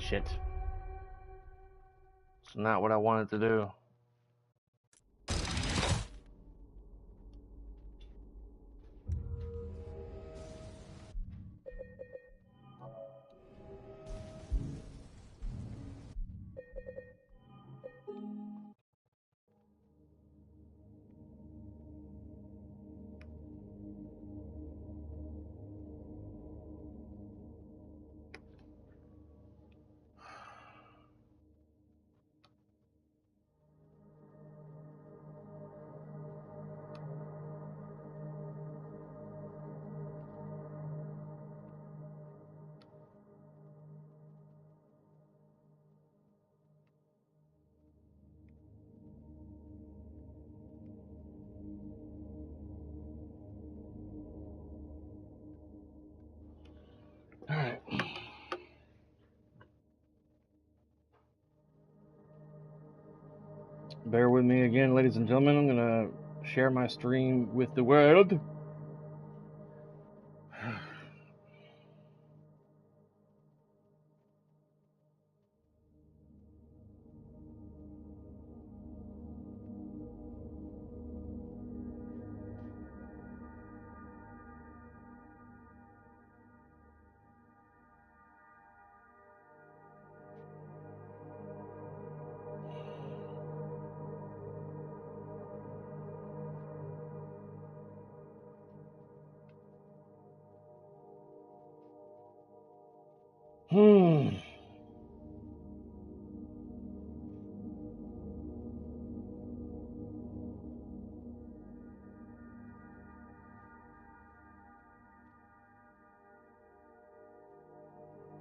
Shit. It's not what I wanted to do. Alright. Bear with me again, ladies and gentlemen. I'm gonna share my stream with the world.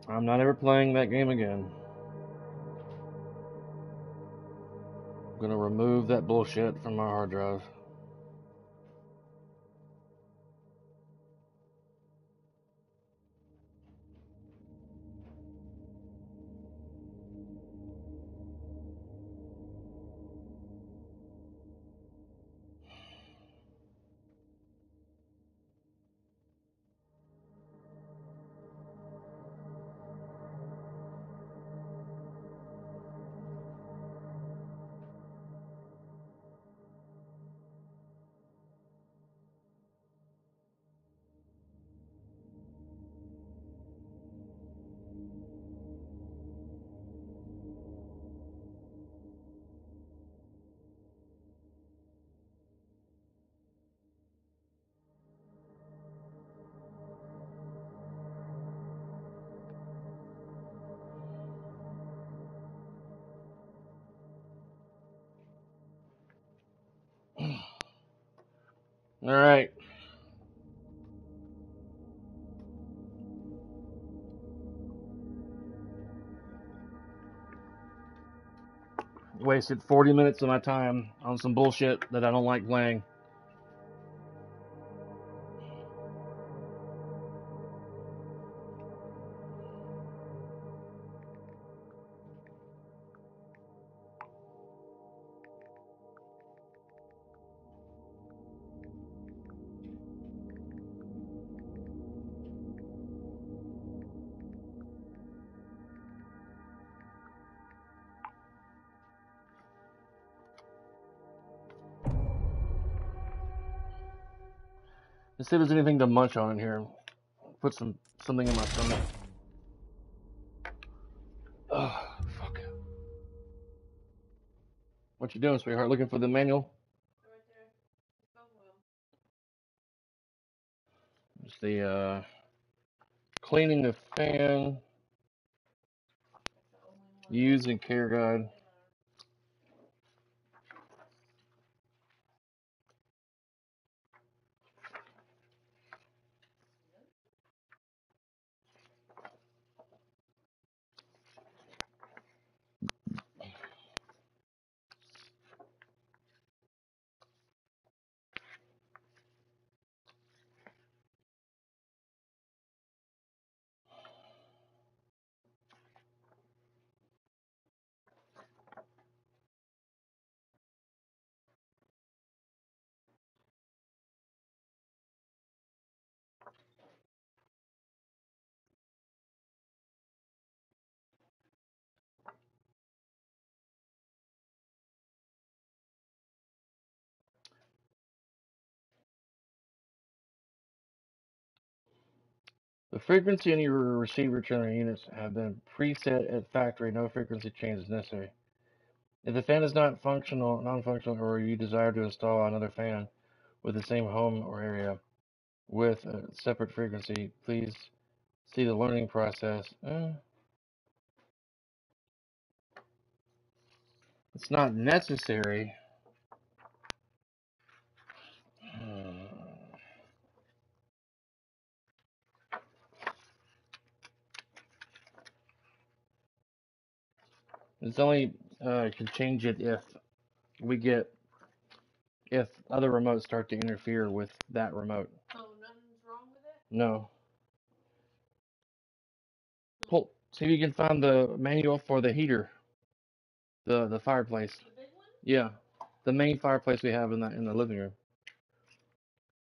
I'm not ever playing that game again. I'm gonna remove that bullshit from my hard drive. Alright. Wasted 40 minutes of my time on some bullshit that I don't like playing. Let's see if there's anything to munch on in here. Put something in my stomach. Ugh, fuck. What you doing, sweetheart? Looking for the manual? It's the cleaning the fan, using care guide. The frequency in your receiver tuner units have been preset at factory. No frequency change is necessary. If the fan is not functional, non-functional, or you desire to install another fan with the same home or area with a separate frequency, please see the learning process. It's not necessary. It's only can change it if other remotes start to interfere with that remote. Oh, nothing's wrong with it? No. See if you can find the manual for the heater, the fireplace. The big one? Yeah, the main fireplace we have in the living room.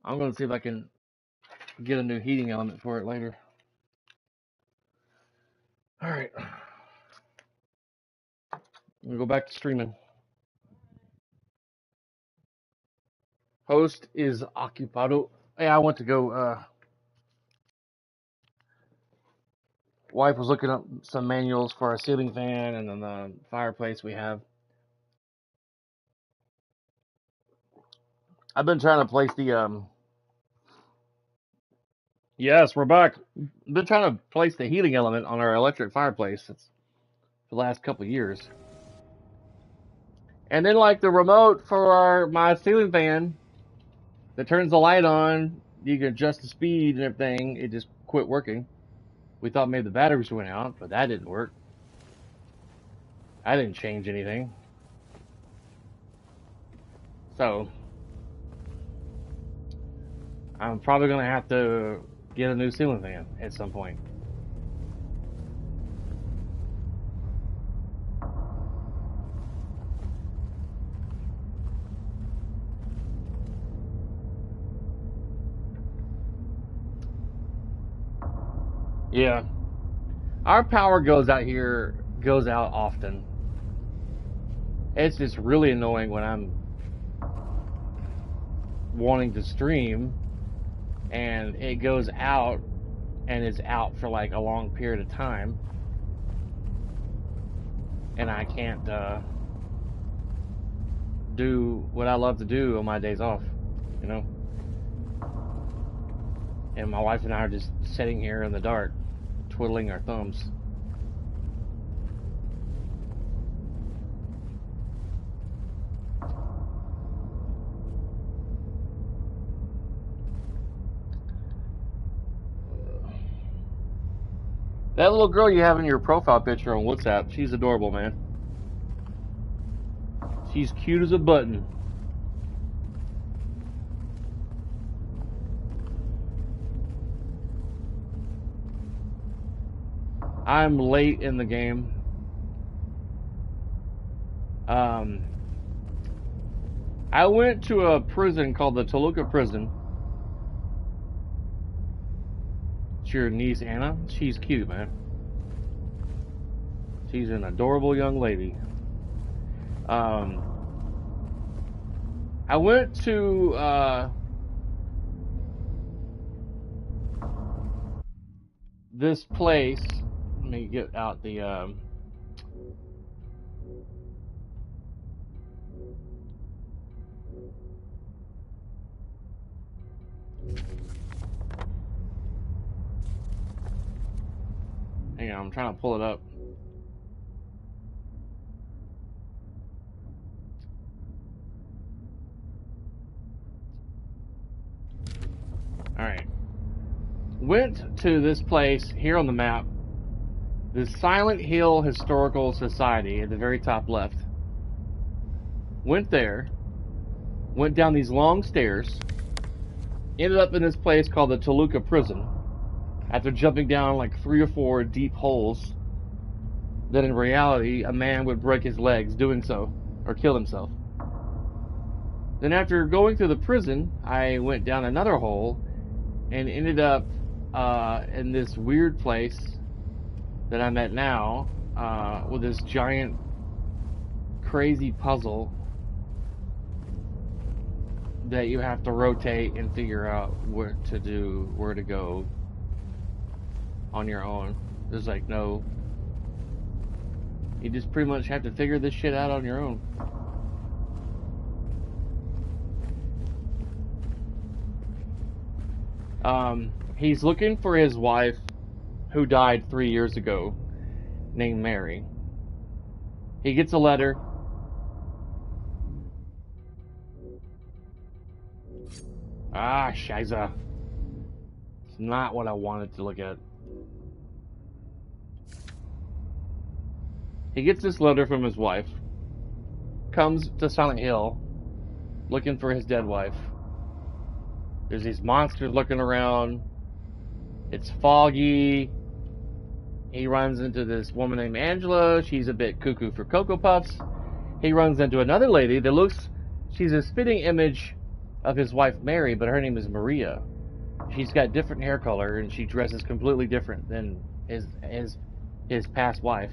I'm gonna see if I can get a new heating element for it later. All right, we'll go back to streaming. Host is ocupado. Yeah, I went to go. Wife was looking up some manuals for our ceiling fan and then the fireplace we have. I've been trying to place the Yes, we're back. I've been trying to place the heating element on our electric fireplace for the last couple of years. And then like the remote for my ceiling fan that turns the light on, you can adjust the speed and everything. It just quit working. We thought maybe the batteries went out, but that didn't work. I didn't change anything. So I'm probably gonna have to get a new ceiling fan at some point. Yeah. Our power goes out often. It's just really annoying when I'm wanting to stream and it goes out and is out for like a long period of time and I can't do what I love to do on my days off, you know? And my wife and I are just sitting here in the dark, twiddling our thumbs. That little girl you have in your profile picture on WhatsApp, she's adorable, man. She's cute as a button. I'm late in the game. I went to a prison called the Toluca Prison. It's your niece Anna. She's cute, man. She's an adorable young lady. I went to this place. Let me get out the hang on, I'm trying to pull it up. Alright. Went to this place here on the map. The Silent Hill Historical Society at the very top left. Went there. Went down these long stairs. Ended up in this place called the Toluca Prison. After jumping down like 3 or 4 deep holes that in reality a man would break his legs doing so or kill himself. Then after going through the prison, I went down another hole and ended up in this weird place that I'm at now with this giant crazy puzzle that you have to rotate and figure out where to go on your own. There's like no... You just pretty much have to figure this shit out on your own. He's looking for his wife who died 3 years ago, named Mary. He gets a letter. Ah, Shiza. It's not what I wanted to look at. He gets this letter from his wife. Comes to Silent Hill looking for his dead wife. There's these monsters looking around. It's foggy. He runs into this woman named Angela. She's a bit cuckoo for Cocoa Puffs. He runs into another lady that looks... She's a spitting image of his wife Mary, but her name is Maria. She's got different hair color, and she dresses completely different than his past wife.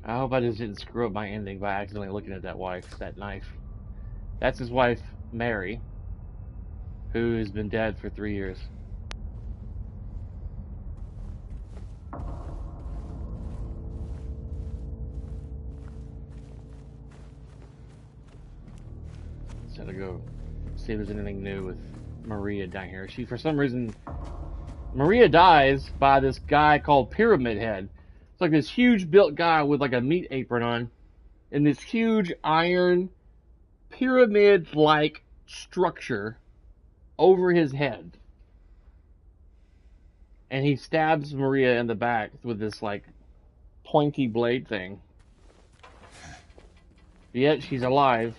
I hope I just didn't screw up my ending by accidentally looking at that knife. That's his wife, Mary, who has been dead for 3 years. So to go see if there's anything new with Maria down here. She, for some reason, Maria dies by this guy called Pyramid Head. It's like this huge built guy with like a meat apron on, and this huge iron pyramid-like structure over his head. And he stabs Maria in the back with this like pointy blade thing. Yet she's alive.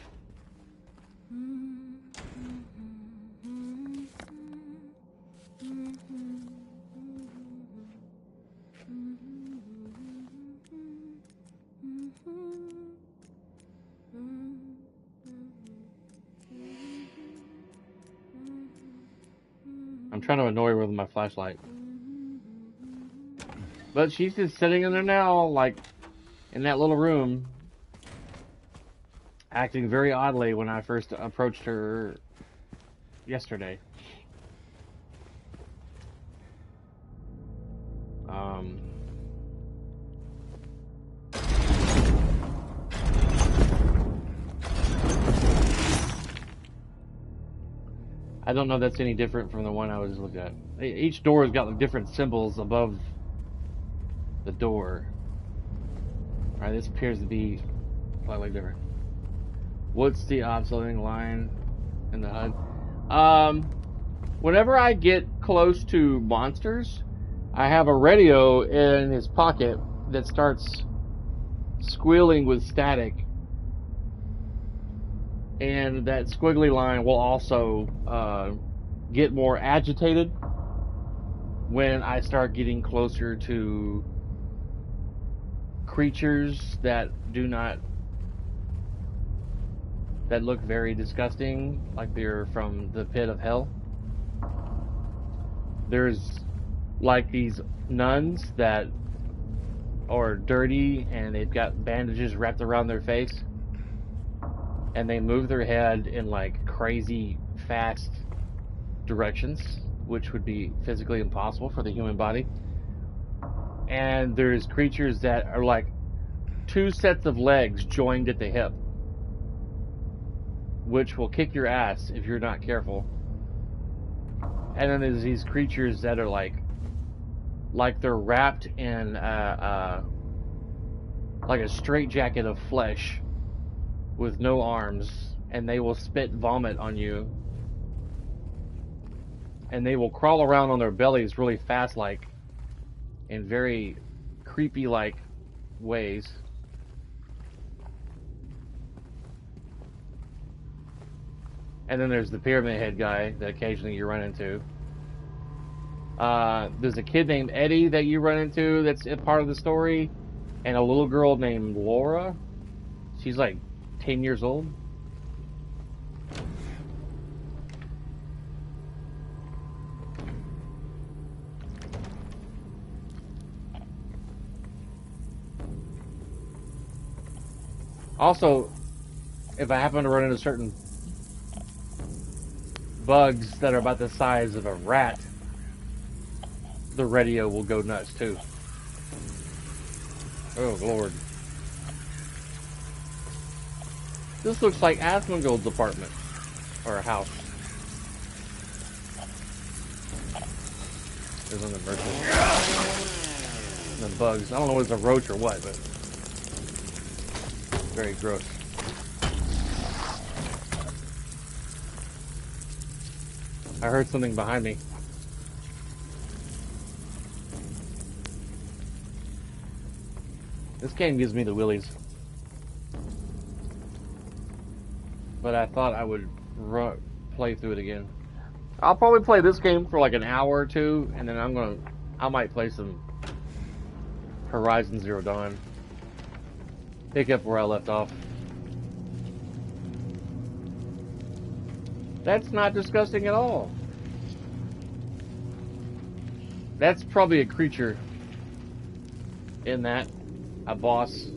I'm trying to annoy her with my flashlight. But she's just sitting in there now, like, in that little room, acting very oddly when I first approached her yesterday. I don't know if that's any different from the one I was looking at. Each door has got like different symbols above the door. Alright, this appears to be slightly different. What's the obsolete line in the HUD? Whenever I get close to monsters, I have a radio in his pocket that starts squealing with static. And that squiggly line will also get more agitated when I start getting closer to creatures that look very disgusting, like they're from the pit of hell. There's like these nuns that are dirty and they've got bandages wrapped around their face. And they move their head in like crazy fast directions, which would be physically impossible for the human body. And there's creatures that are like two sets of legs joined at the hip, which will kick your ass if you're not careful. And then there's these creatures that are like they're wrapped in like a straitjacket of flesh with no arms, and they will spit vomit on you, and they will crawl around on their bellies really fast, like in very creepy like ways. And then there's the Pyramid Head guy that occasionally you run into. There's a kid named Eddie that you run into that's a part of the story, and a little girl named Laura. She's like 10 years old. Also, if I happen to run into certain bugs that are about the size of a rat, the radio will go nuts too. Oh Lord. This looks like Asmongold's apartment. Or a house. There's one of the merchants. And the bugs. I don't know if it's a roach or what, but very gross. I heard something behind me. This game gives me the willies. But I thought I would play through it again. I'll probably play this game for like an hour or two, and then I might play some Horizon Zero Dawn. Pick up where I left off. That's not disgusting at all. That's probably a creature in that. A boss.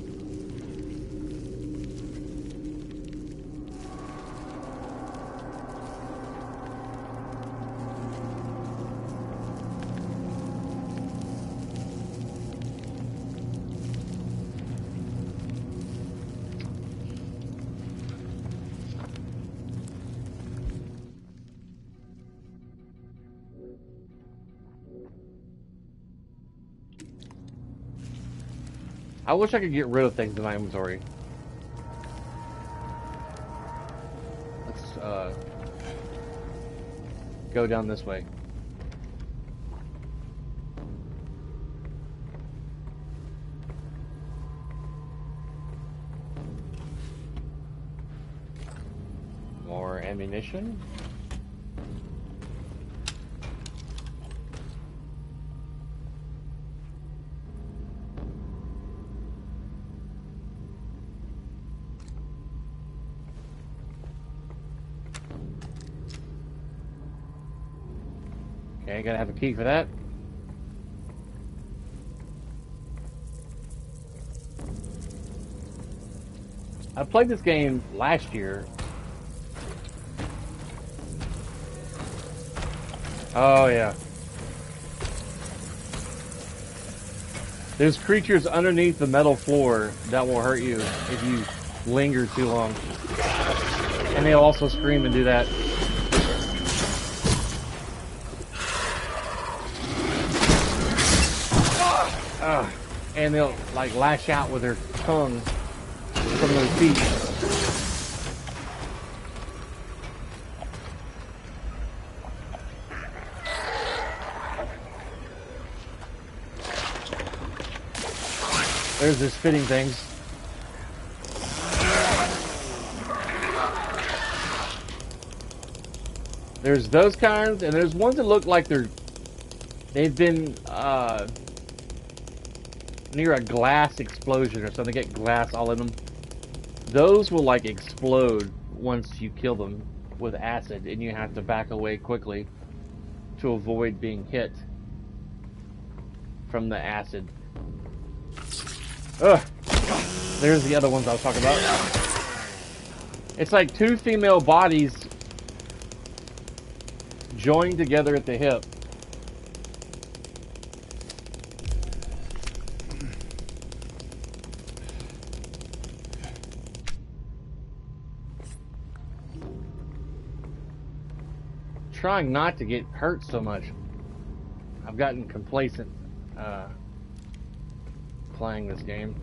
I wish I could get rid of things in my inventory. Let's go down this way. More ammunition. Okay, gotta have a key for that. I played this game last year. Oh yeah. There's creatures underneath the metal floor that will hurt you if you linger too long. And they'll also scream and do that. And they'll like lash out with their tongue from their feet. There's the spitting things. There's those kinds, and there's ones that look like they've been near a glass explosion or something. They get glass all in them. Those will like explode once you kill them with acid, and you have to back away quickly to avoid being hit from the acid. Ugh. There's the other ones I was talking about. It's like two female bodies joined together at the hip. Trying not to get hurt so much. I've gotten complacent playing this game.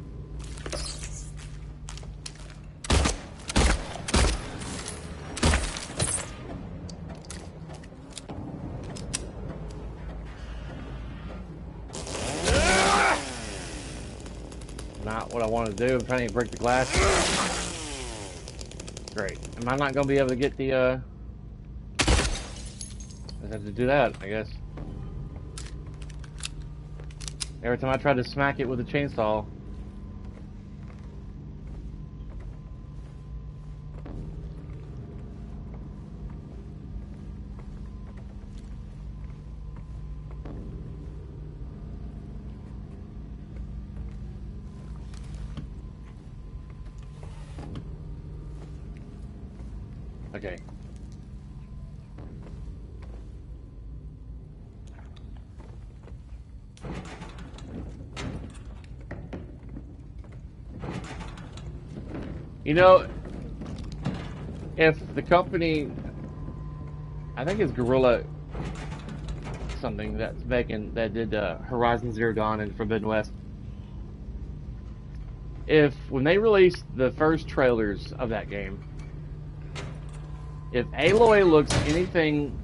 Not what I want to do. I'm trying to break the glass. Great. Am I not going to be able to get the I have to do that, I guess. Every time I try to smack it with a chainsaw. Okay. You know, if the company, I think it's Guerrilla something that's making, that did Horizon Zero Dawn and Forbidden West. If when they released the first trailers of that game, if Aloy looks anything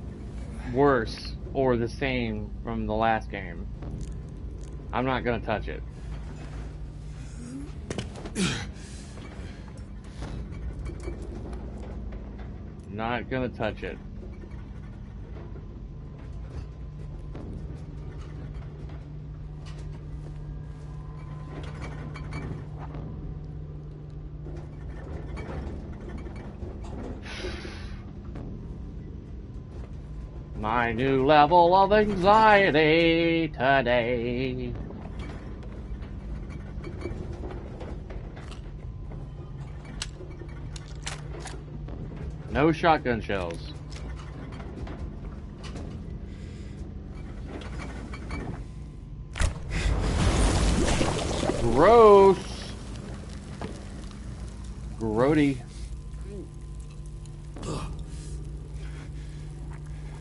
worse or the same from the last game, I'm not gonna touch it. Not gonna touch it. My new level of anxiety today. No shotgun shells. Gross. Grody.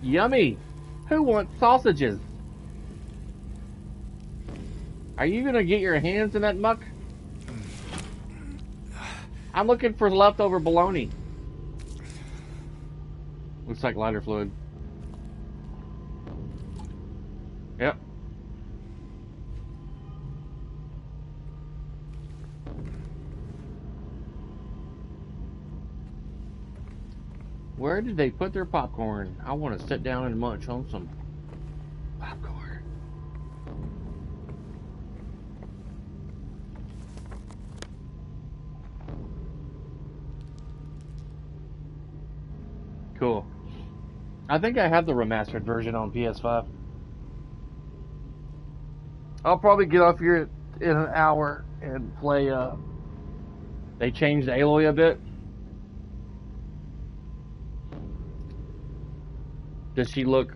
Yummy. Who wants sausages? Are you gonna get your hands in that muck? I'm looking for leftover bologna. Looks like lighter fluid. Yep. Where did they put their popcorn? I want to sit down and munch on some popcorn. Cool. I think I have the remastered version on PS5. I'll probably get off here in an hour and play, they changed Aloy a bit. Does she look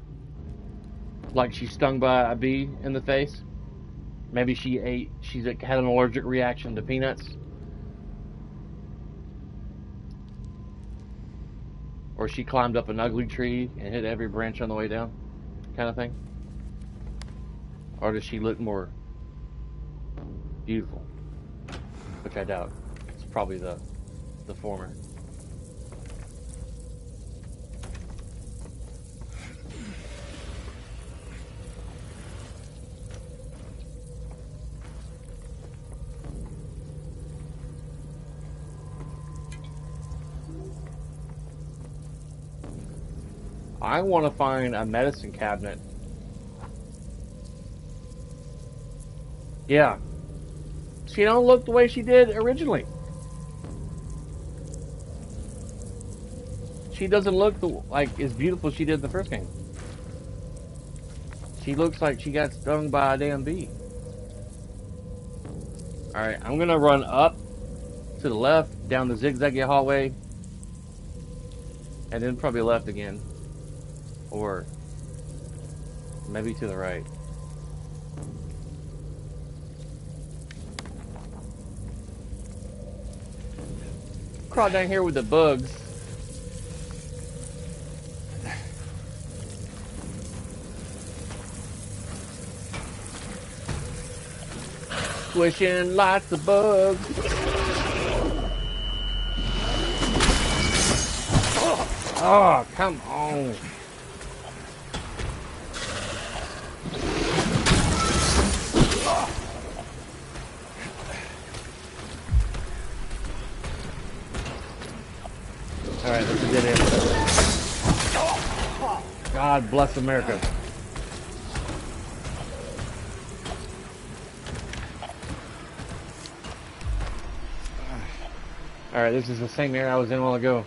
like she's stung by a bee in the face? Maybe she's had an allergic reaction to peanuts? Or she climbed up an ugly tree and hit every branch on the way down, kind of thing? Or does she look more beautiful? Which I doubt. It's probably the former. I want to find a medicine cabinet. Yeah. She don't look the way she did originally. She doesn't look like as beautiful as she did in the first game. She looks like she got stung by a damn bee. Alright, I'm gonna run up to the left, down the zigzaggy hallway, and then probably left again. Or maybe to the right. Crawl down here with the bugs. Squishing lots of bugs. Oh, come on. Alright, that's a dead end. God bless America. Alright, this is the same area I was in a while ago.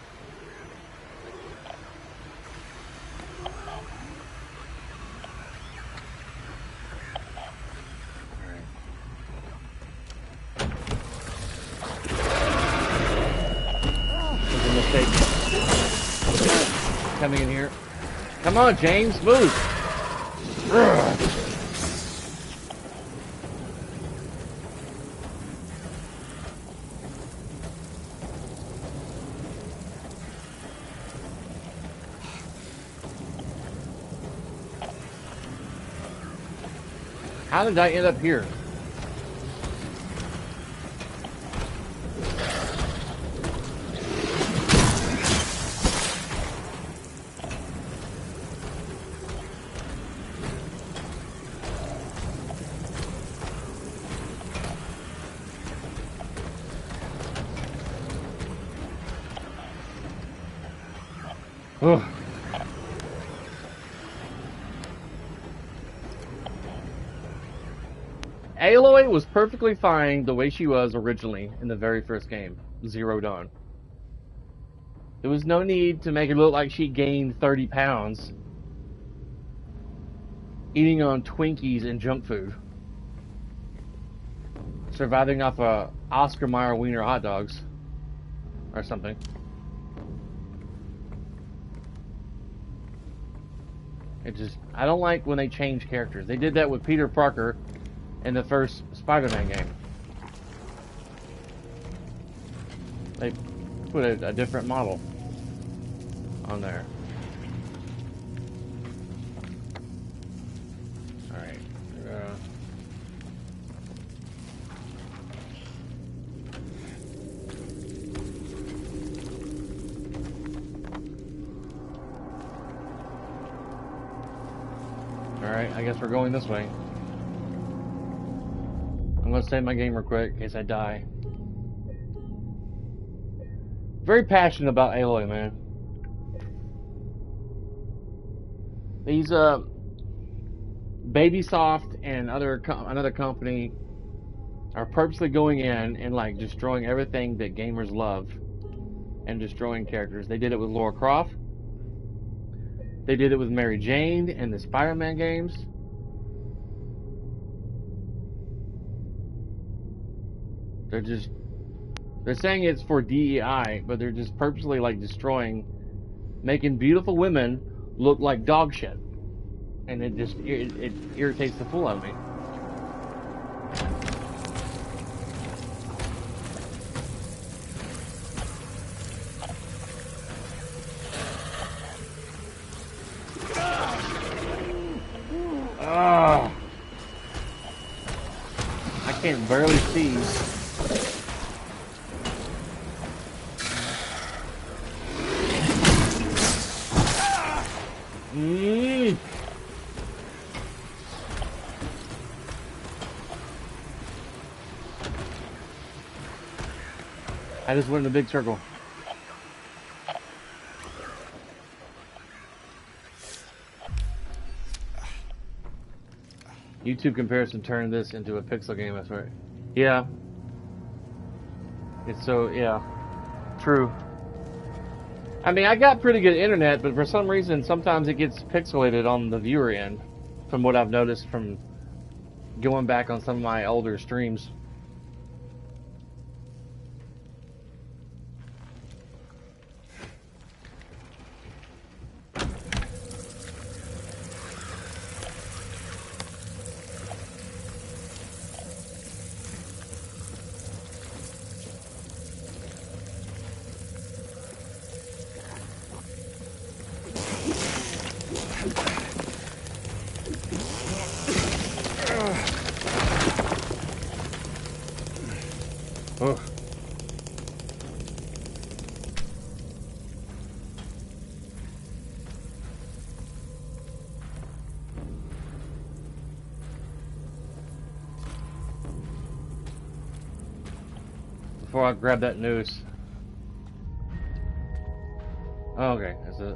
Coming in here. Come on, James, move. How did I end up here? Ugh. Aloy was perfectly fine the way she was originally in the very first game, Zero Dawn. There was no need to make her look like she gained 30 pounds eating on Twinkies and junk food, surviving off Oscar Mayer wiener hot dogs or something. I don't like when they change characters. They did that with Peter Parker in the first Spider-Man game. They put a different model on there. Alright. Alright, I guess we're going this way. I'm gonna save my game real quick in case I die. Very passionate about Aloy, man. These Babysoft and another company are purposely going in and like destroying everything that gamers love and destroying characters. They did it with Lara Croft. They did it with Mary Jane in the Spider-Man games. They're saying it's for DEI, but they're just purposely like destroying, making beautiful women look like dog shit. And it irritates the fool out of me. I can barely see. I just went in a big circle. YouTube comparison turned this into a pixel game, that's right. Yeah. It's so, yeah. True. I mean, I got pretty good internet, but for some reason, sometimes it gets pixelated on the viewer end, from what I've noticed from going back on some of my older streams. Ugh. Before I grab that noose. Oh, okay, that's a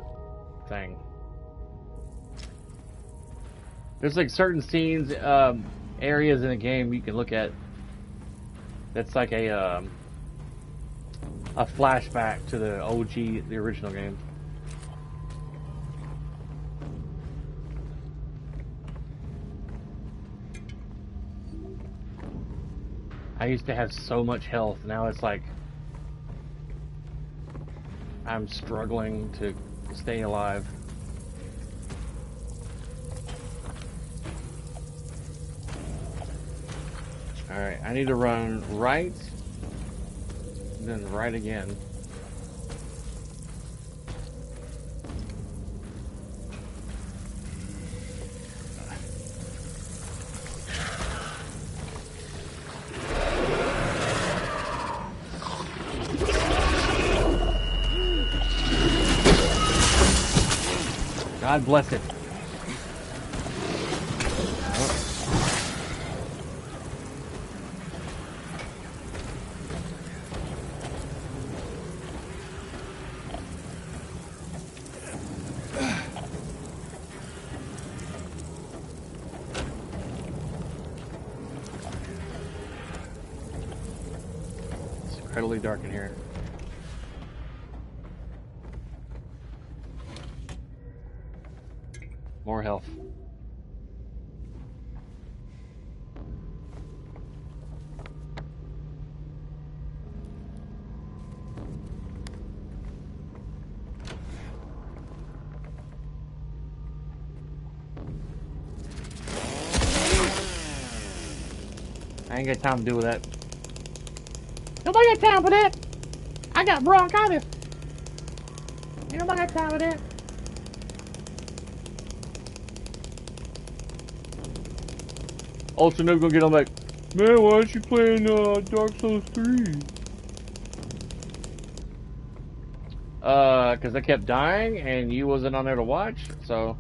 thing. There's like certain scenes, areas in the game you can look at. That's like a flashback to the OG, the original game. I used to have so much health. Now it's like I'm struggling to stay alive. Alright, I need to run right, then right again. God bless it. It's incredibly dark in here. More health. I ain't got time to deal with that. Nobody got time for that. I got bronchitis. Ain't nobody got time for that. Also, never gonna get on like, man, why aren't you playing Dark Souls 3? Cause I kept dying and you wasn't on there to watch, so.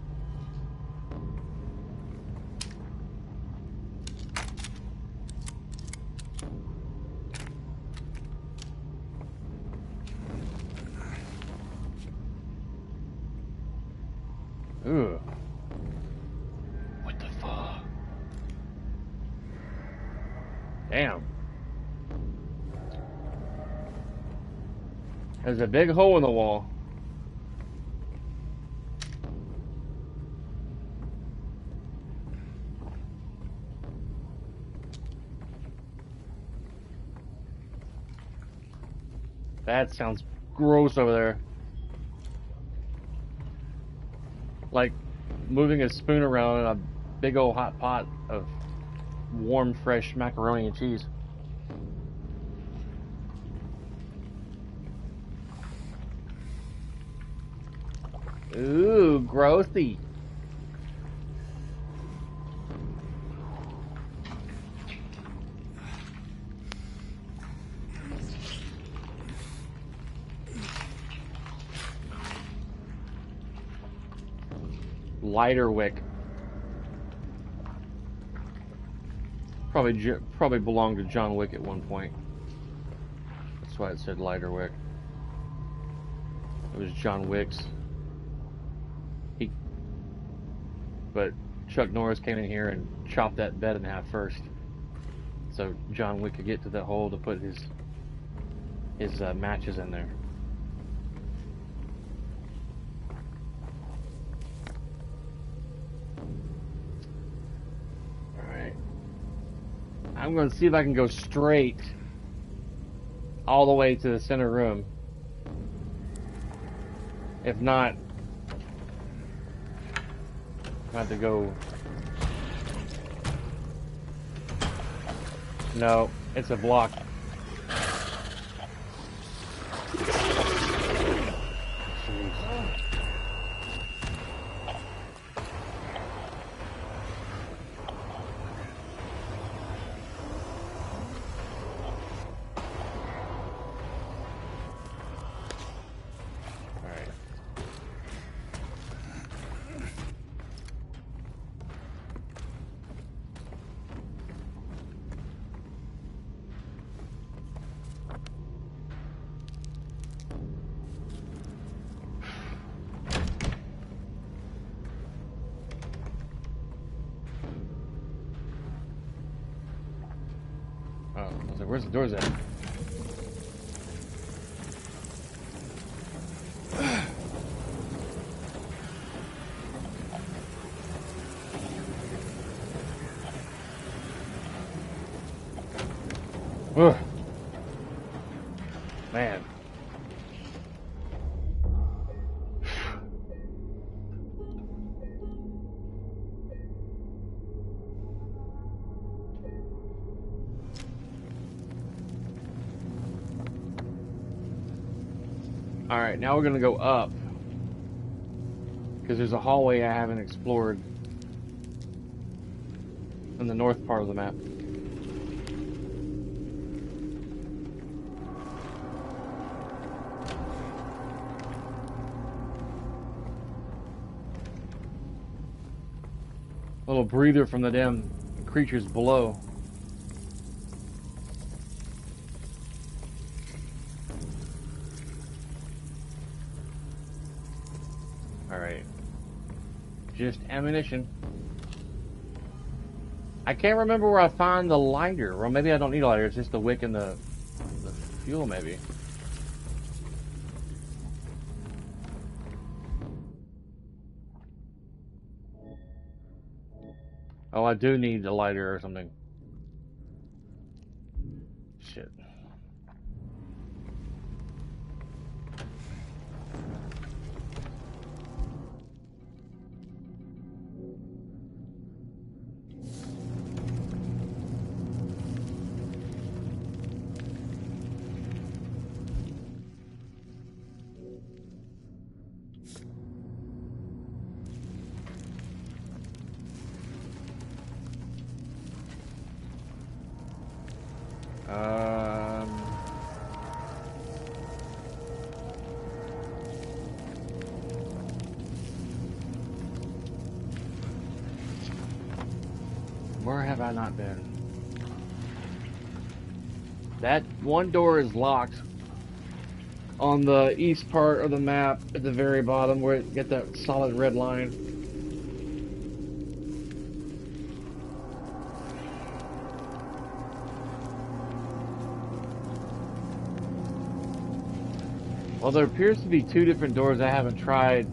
Ugh. What the fuck? Damn. There's a big hole in the wall. That sounds gross over there. Like moving a spoon around in a big old hot pot of warm, fresh macaroni and cheese. Ooh, grossy. Lighter wick. Probably belonged to John Wick at one point. That's why it said lighter wick. It was John Wick's. But Chuck Norris came in here and chopped that bed in half first, so John Wick could get to that hole to put his matches in there. Alright. I'm going to see if I can go straight all the way to the center room. If not, I have to go. No, it's a block. Oh, I was like, where's the doors at? Ugh. Man. Alright, now we're gonna go up. Because there's a hallway I haven't explored in the north part of the map. little breather from the damn creatures below. Alright. Just ammunition. I can't remember where I found the lighter. Well, maybe I don't need a lighter. It's just the wick and the fuel, maybe. Oh, I do need a lighter or something. Shit. Where have I not been? That one door is locked on the east part of the map at the very bottom where you get that solid red line. Well, there appears to be two different doors I haven't tried.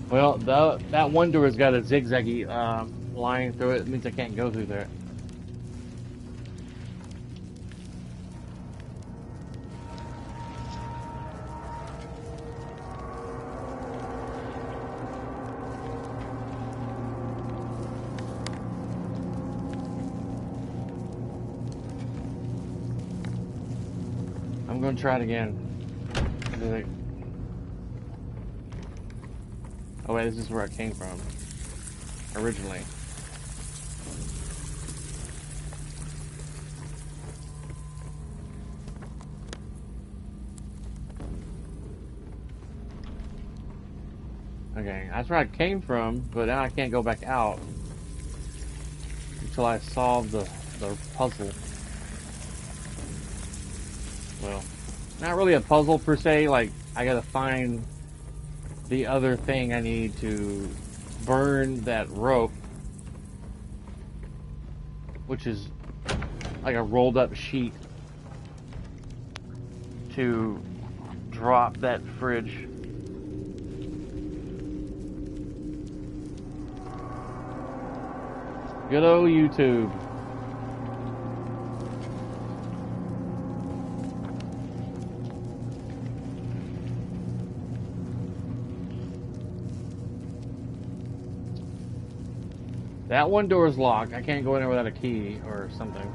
Well, that one door has got a zigzaggy line through it. It means I can't go through there. I'm going to try it again. Oh wait, this is where I came from originally. Okay, that's where I came from, but now I can't go back out until I solve the puzzle. Well, not really a puzzle per se, like I gotta find the other thing I need to burn that rope, which is like a rolled up sheet to drop that fridge. Good old YouTube. That one door is locked. I can't go in there without a key or something.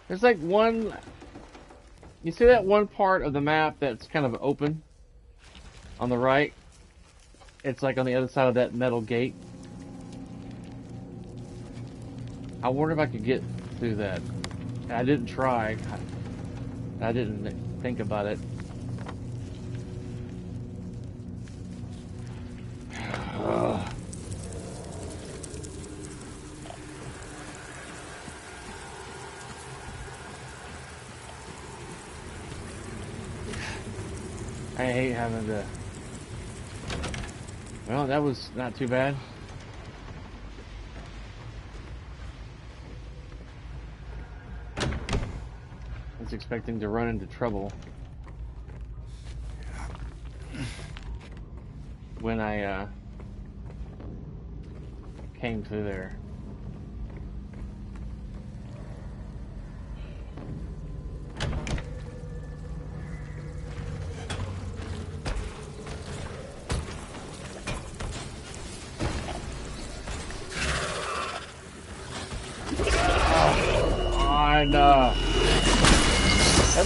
There's like one... You see that one part of the map that's kind of open on the right? It's like on the other side of that metal gate. I wonder if I could get through that. I didn't try. I didn't think about it. I hate having to... Well, that was not too bad. I was expecting to run into trouble when I came through there. And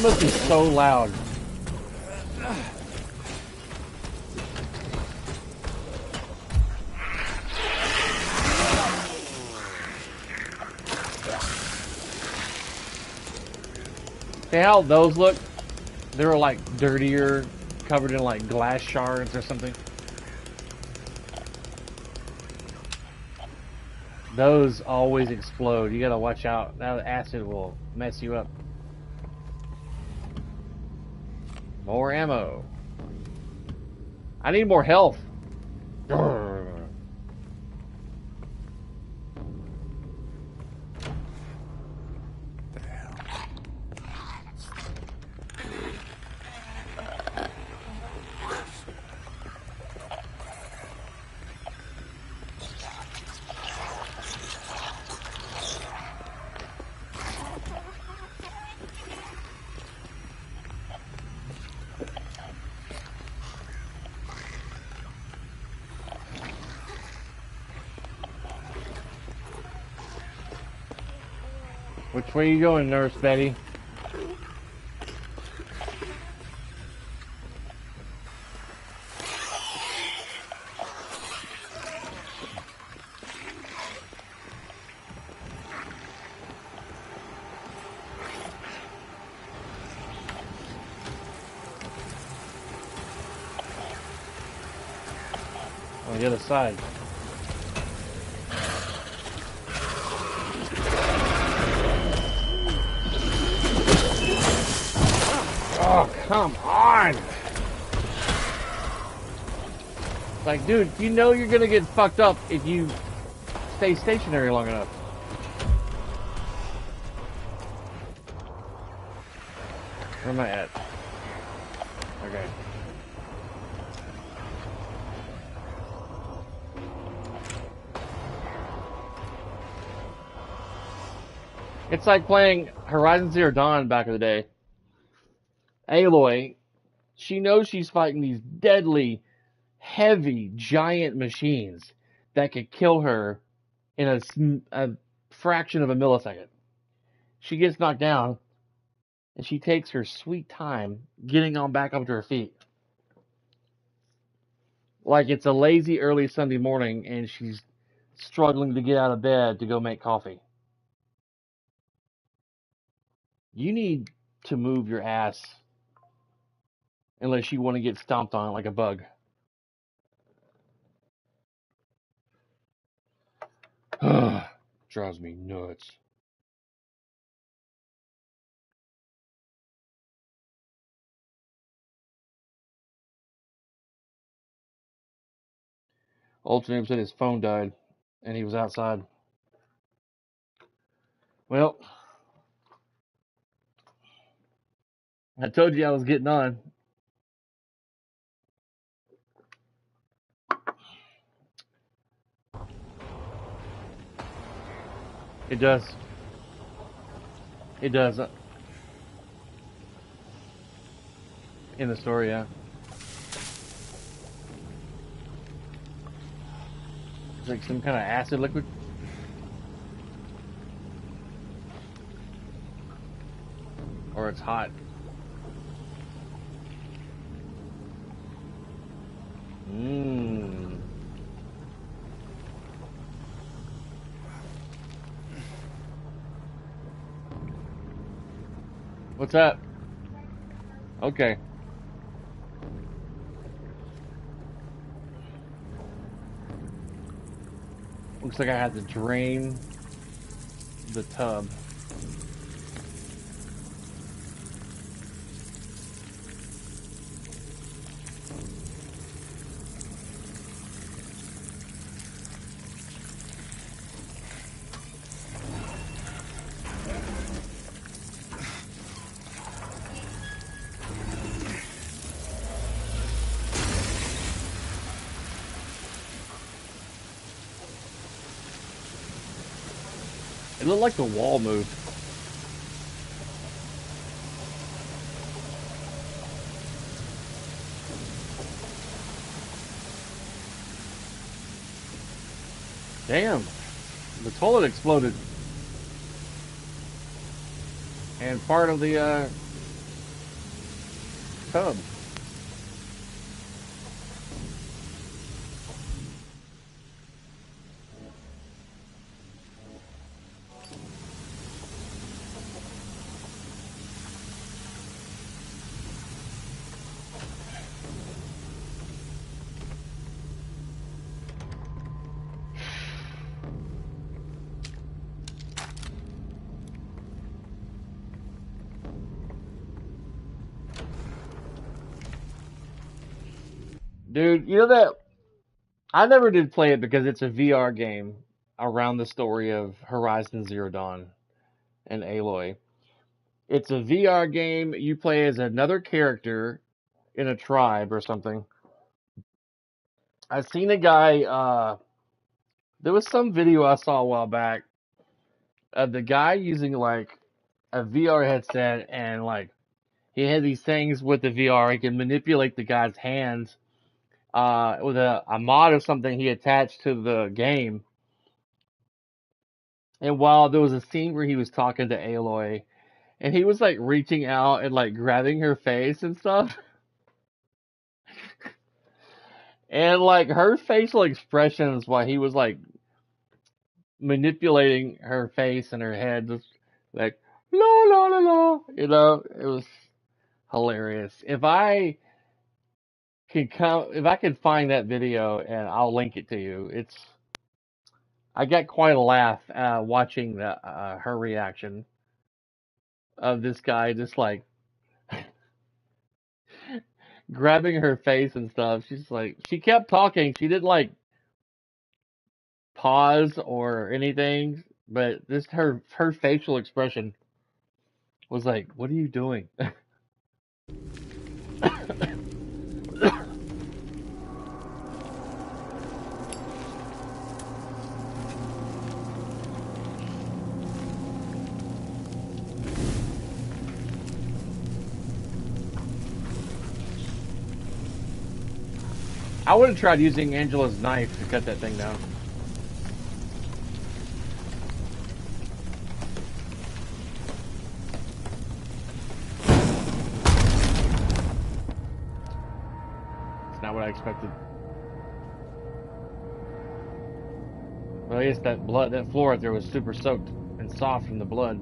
must be so loud. See how those look? They're like dirtier, covered in like glass shards or something. Those always explode. You gotta watch out. That acid will mess you up. More ammo. I need more health. Which way you going, Nurse Betty? On the other side. Oh, come on! Like, dude, you know you're gonna get fucked up if you stay stationary long enough. Where am I at? Okay. It's like playing Horizon Zero Dawn back in the day. Aloy, she knows she's fighting these deadly, heavy, giant machines that could kill her in a fraction of a millisecond. She gets knocked down, and she takes her sweet time getting on back up to her feet. Like it's a lazy early Sunday morning, and she's struggling to get out of bed to go make coffee. You need to move your ass unless you want to get stomped on like a bug. Drives me nuts. Ultraname said his phone died and he was outside. Well, I told you I was getting on. It does. It does. In the story, yeah. It's like some kind of acid liquid. Or it's hot. Mmm. What's up? Okay. Looks like I had to drain the tub. It looked like the wall moved. Damn, the toilet exploded. And part of the tub. Dude, you know that I never did play it because it's a VR game around the story of Horizon Zero Dawn and Aloy. It's a VR game. You play as another character in a tribe or something. I've seen a guy. There was some video I saw a while back of the guy using like a VR headset and like he had these things with the VR. He could manipulate the guy's hands with a mod or something he attached to the game. And while there was a scene where he was talking to Aloy, and he was like reaching out and like grabbing her face and stuff, and like her facial expressions while he was like manipulating her face and her head, just like la la la la, it was hilarious. If I can find that video and I'll link it to you, I got quite a laugh watching her reaction of this guy just like grabbing her face and stuff. She's like, she kept talking. She didn't like pause or anything, but just her facial expression was like, "What are you doing?" I would have tried using Angela's knife to cut that thing down. It's not what I expected. Well, I guess that floor out there was super soaked and soft from the blood.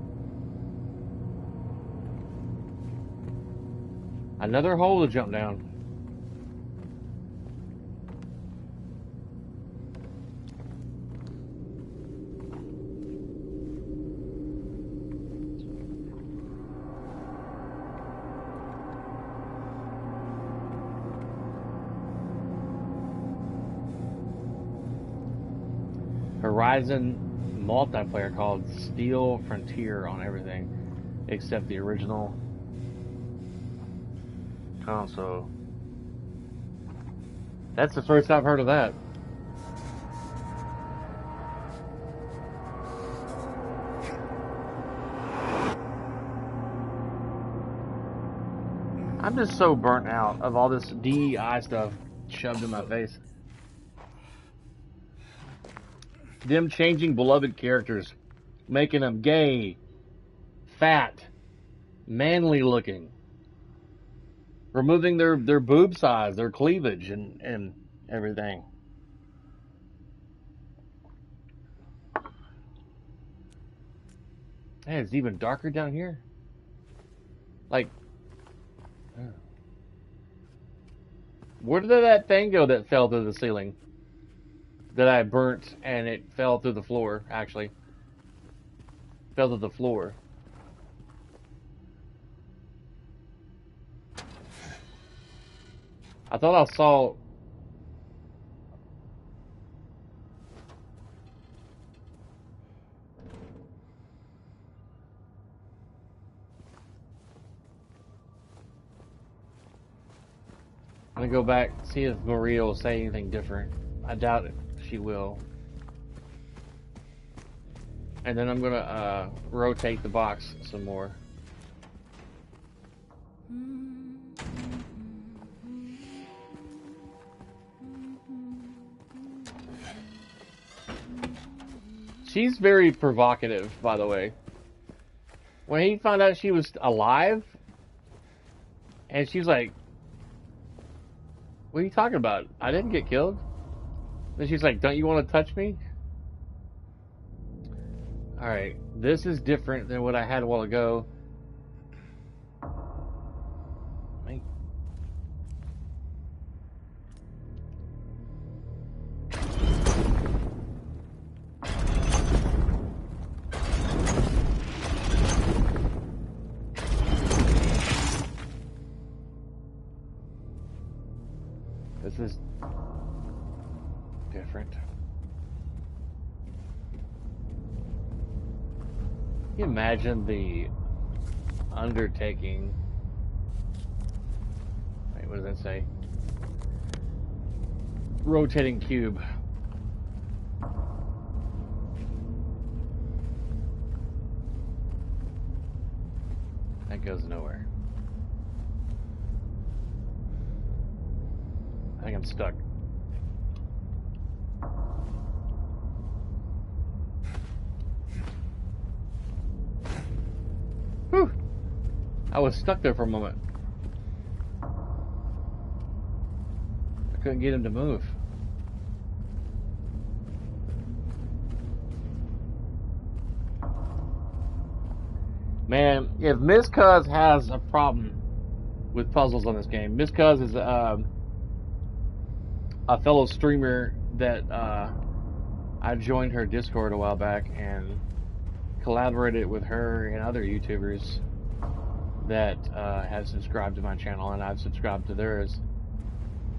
Another hole to jump down. Horizon multiplayer called Steel Frontier on everything except the original console. That's the first I've heard of that. I'm just so burnt out of all this DEI stuff shoved in my face. Them changing beloved characters, making them gay, fat, manly looking, removing their boob size, their cleavage, and everything. Hey, it's even darker down here. Like, where did that thing go that fell through the ceiling? That I burnt and it fell through the floor, actually. Fell to the floor. I thought I saw... I'm gonna go back, see if Maria will say anything different. I doubt it. She will. And then I'm gonna rotate the box some more. She's very provocative, by the way. When he found out she was alive, and she's like, What are you talking about? I didn't get killed. Then she's like, don't you want to touch me? Alright, this is different than what I had a while ago. Wait. This is different. Can you imagine the undertaking? Wait, what does that say? Rotating cube. That goes nowhere. I think I'm stuck. Whew! I was stuck there for a moment. I couldn't get him to move. Man, if Miss Cuz has a problem with puzzles on this game, Miss Cuz is a fellow streamer that I joined her Discord a while back and collaborated with her and other YouTubers that have subscribed to my channel, and I've subscribed to theirs.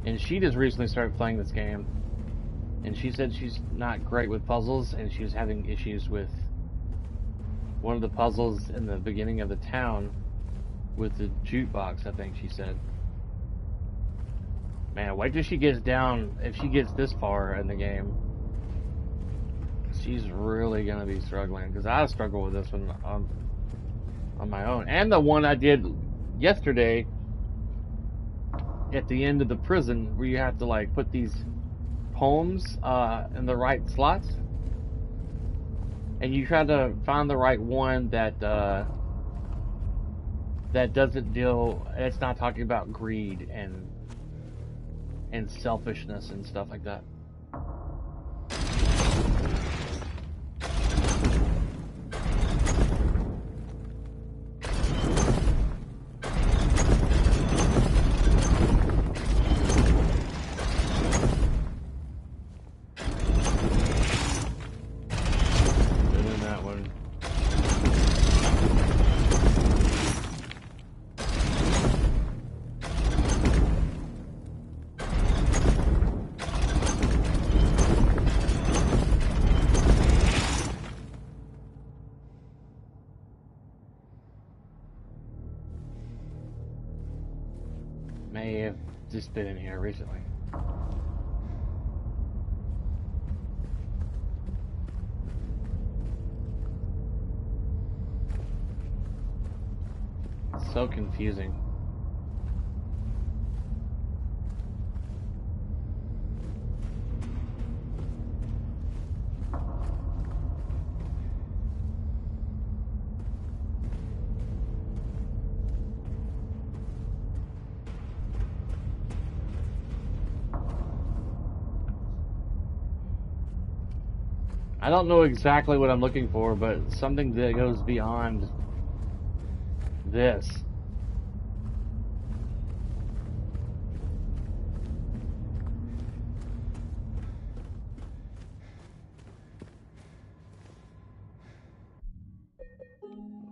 And she just recently started playing this game, and she said she's not great with puzzles, and she was having issues with one of the puzzles in the beginning of the town with the jukebox, I think she said. Man, wait till she gets down. If she gets this far in the game, she's really gonna be struggling, because I struggle with this one on my own. And the one I did yesterday at the end of the prison, where you have to like put these poems in the right slots, and you try to find the right one that that doesn't deal. It's not talking about greed and selfishness and stuff like that. May have just been in here recently. It's so confusing. I don't know exactly what I'm looking for, but something that goes beyond this.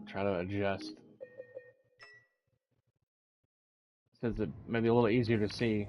Try to adjust, since it may be a little easier to see.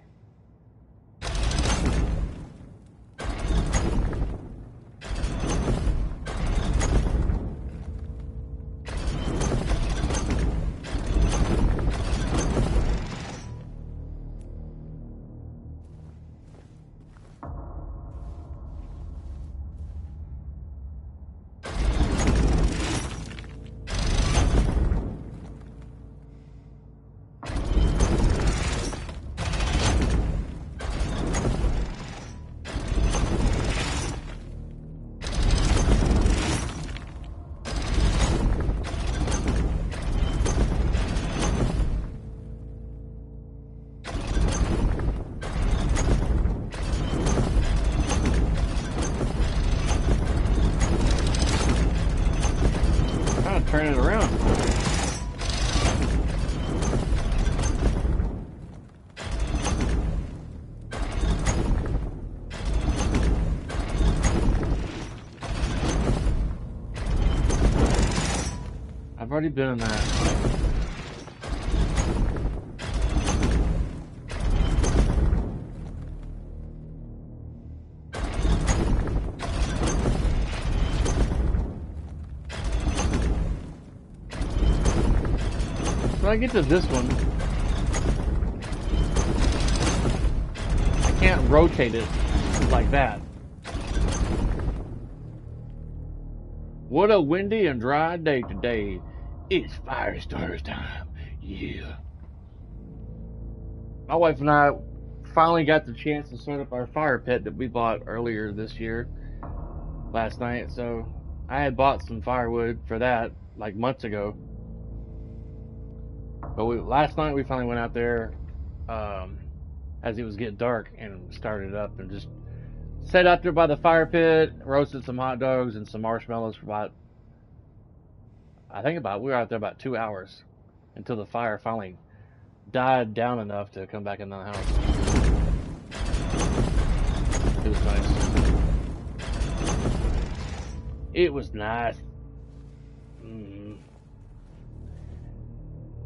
already been in that. When I get to this one, I can't rotate it like that. What a windy and dry day today. It's fire starters time. Yeah. My wife and I finally got the chance to start up our fire pit that we bought earlier this year, last night. So I had bought some firewood for that like months ago. But last night we finally went out there as it was getting dark and started up and just sat out there by the fire pit, roasted some hot dogs and some marshmallows for about, we were out there about 2 hours until the fire finally died down enough to come back in the house. It was nice. It was nice.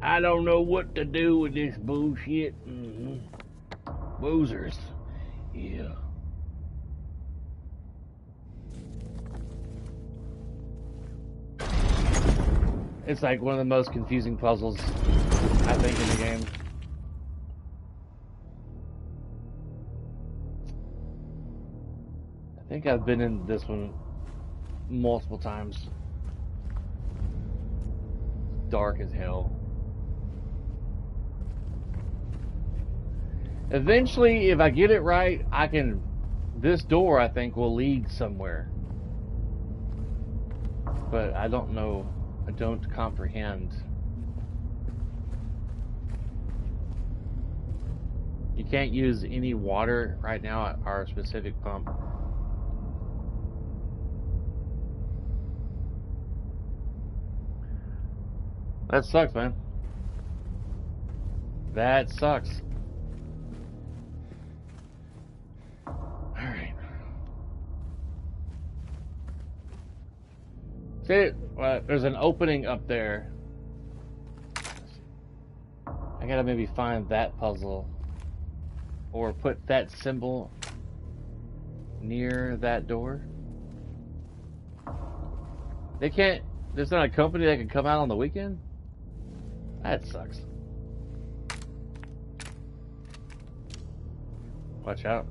I don't know what to do with this bullshit. Boozers. Yeah. It's like one of the most confusing puzzles, I think, in the game. I think I've been in this one multiple times. It's dark as hell. Eventually, if I get it right, this door, I think, will lead somewhere. But I don't know. I don't comprehend. You can't use any water right now at our specific pump. That sucks, man. That sucks. Alright. See, there's an opening up there. I gotta maybe find that puzzle. Or put that symbol near that door. There's not a company that can come out on the weekend? That sucks. Watch out.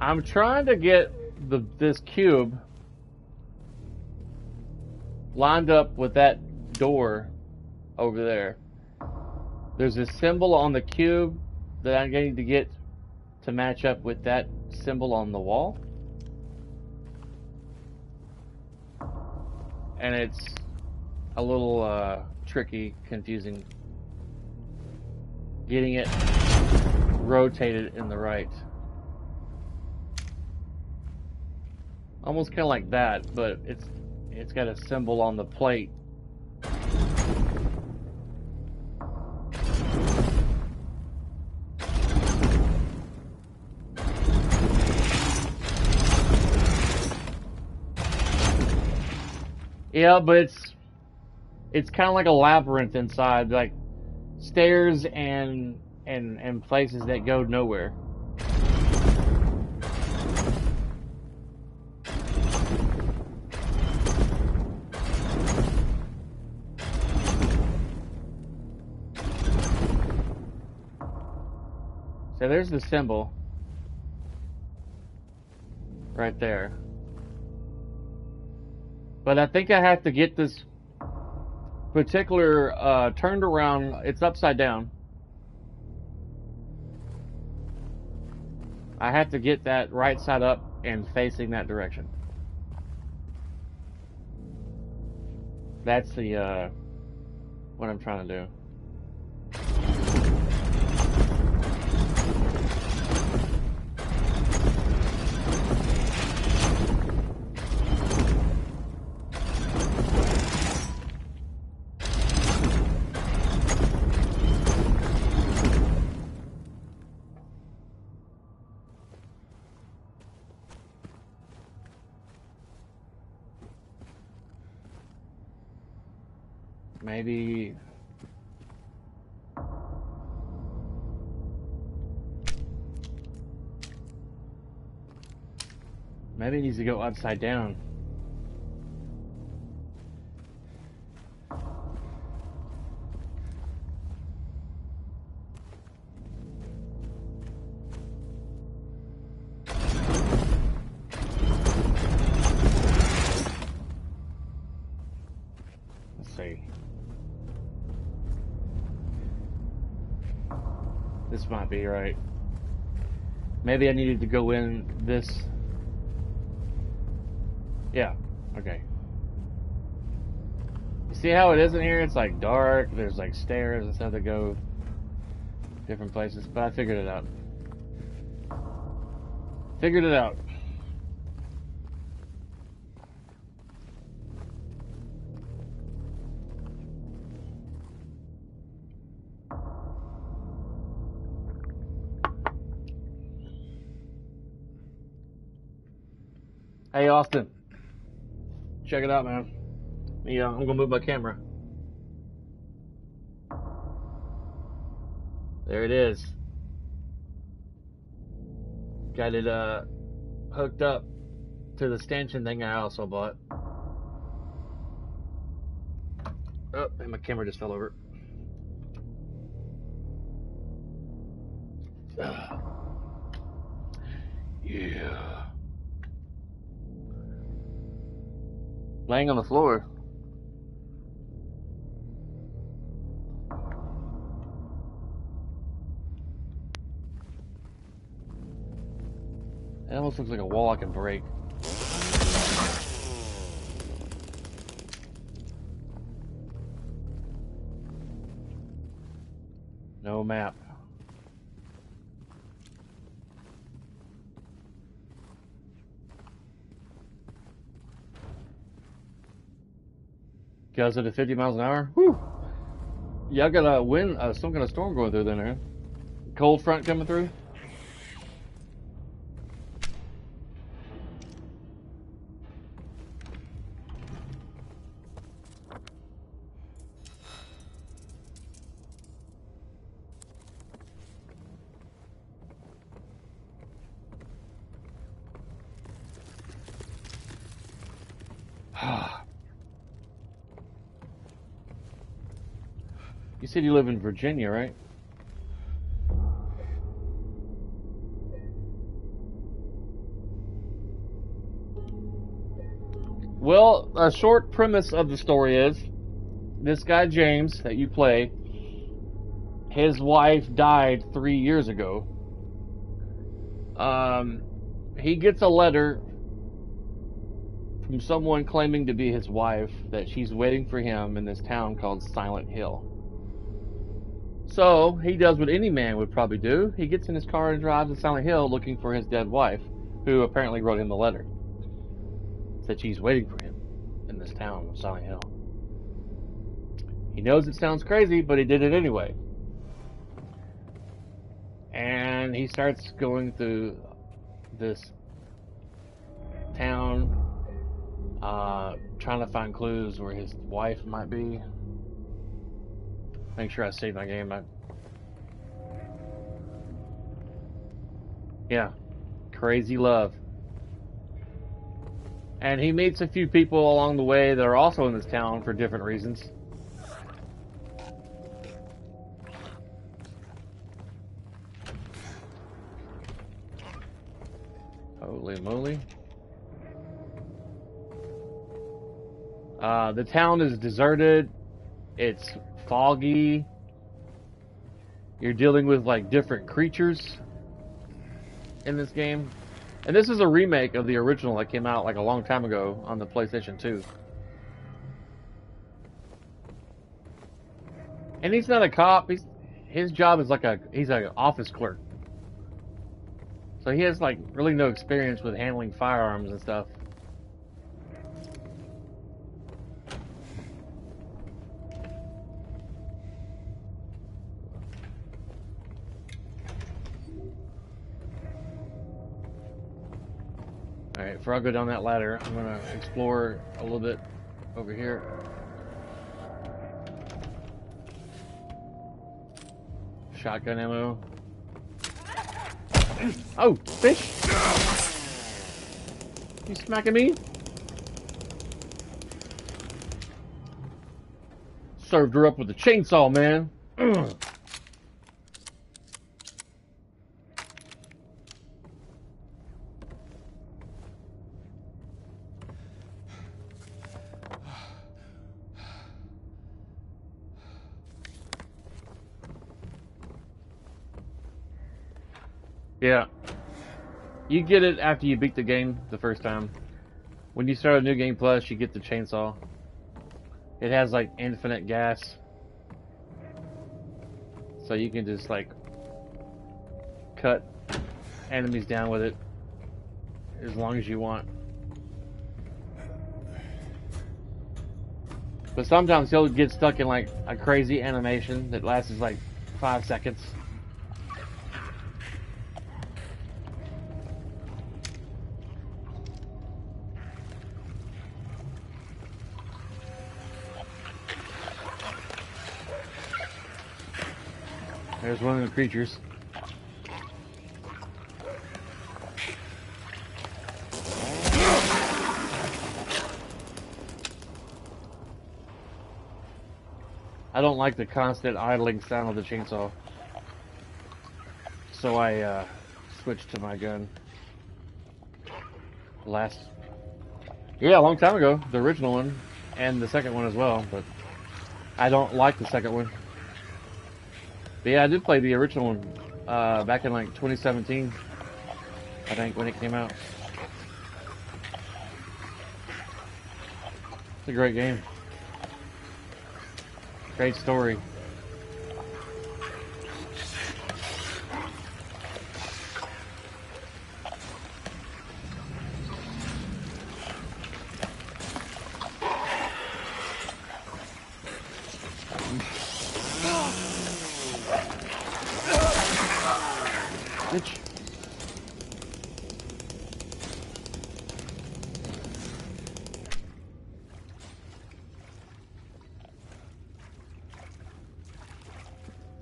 I'm trying to get this cube lined up with that door over there. There's a symbol on the cube that I'm going to get to match up with that symbol on the wall. And it's a little tricky, confusing, getting it rotated in the right. Almost kind of like that, but it's got a symbol on the plate. Yeah, but it's kind of like a labyrinth inside, like stairs and places that go nowhere. So there's the symbol right there. But I think I have to get this particular turned around. It's upside down. I have to get that right side up and facing that direction. That's the, what I'm trying to do. Maybe... Maybe it needs to go upside down. Let's see. This might be right. Maybe I needed to go in this. Yeah, okay. You see how it is in here? It's like dark, there's like stairs and stuff that go different places, but I figured it out. Figured it out. Hey Austin, check it out, man. Yeah, I'm gonna move my camera. There it is. Got it hooked up to the stanchion thing I also bought. Oh, and my camera just fell over. Yeah. Laying on the floor. It almost looks like a wall I can break. No map. Guys at 50 miles an hour? Whew. Yeah, I got a wind, some kind of storm going through there. Cold front coming through. You said you live in Virginia, right? Well, a short premise of the story is this guy James that you play, his wife died 3 years ago. He gets a letter from someone claiming to be his wife that she's waiting for him in this town called Silent Hill. So he does what any man would probably do. He gets in his car and drives to Silent Hill looking for his dead wife, who apparently wrote him the letter. Said she's waiting for him in this town of Silent Hill. He knows it sounds crazy, but he did it anyway. And he starts going through this town, trying to find clues where his wife might be. Make sure I save my game. Yeah, crazy love. And he meets a few people along the way that are also in this town for different reasons. Holy moly. The town is deserted. It's foggy. You're dealing with like different creatures in this game. And this is a remake of the original that came out like a long time ago on the PlayStation 2. And he's not a cop. His job is he's an office clerk. So he has like really no experience with handling firearms and stuff. Alright, before I go down that ladder, I'm gonna explore a little bit over here. Shotgun ammo. Oh, fish! You smacking me? Served her up with a chainsaw, man. Yeah. You get it after you beat the game the first time. When you start a new game plus, you get the chainsaw. It has like infinite gas. So you can just like cut enemies down with it as long as you want. But sometimes he'll get stuck in like a crazy animation that lasts like 5 seconds. There's one of the creatures. I don't like the constant idling sound of the chainsaw. So I switched to my gun. Yeah, a long time ago. The original one. And the second one as well. But I don't like the second one. But yeah, I did play the original one back in like 2017, I think, when it came out. It's a great game. Great story. Bitch.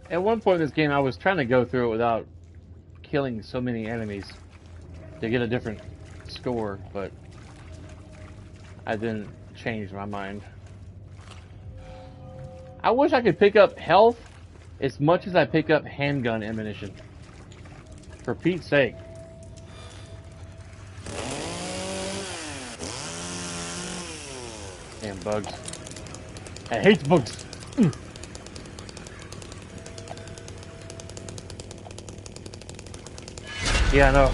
At one point in this game, I was trying to go through it without killing so many enemies to get a different score, but I didn't change my mind. I wish I could pick up health as much as I pick up handgun ammunition. For Pete's sake. Damn bugs. I hate bugs. Yeah, I know.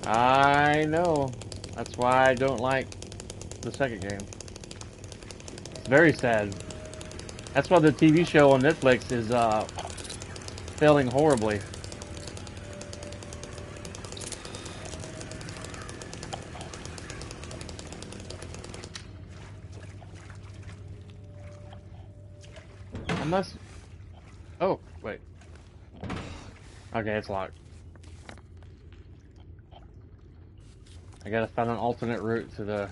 I know. That's why I don't like the second game. It's very sad. That's why the TV show on Netflix is failing horribly. I must... Oh, wait. Okay, it's locked. I gotta find an alternate route to the...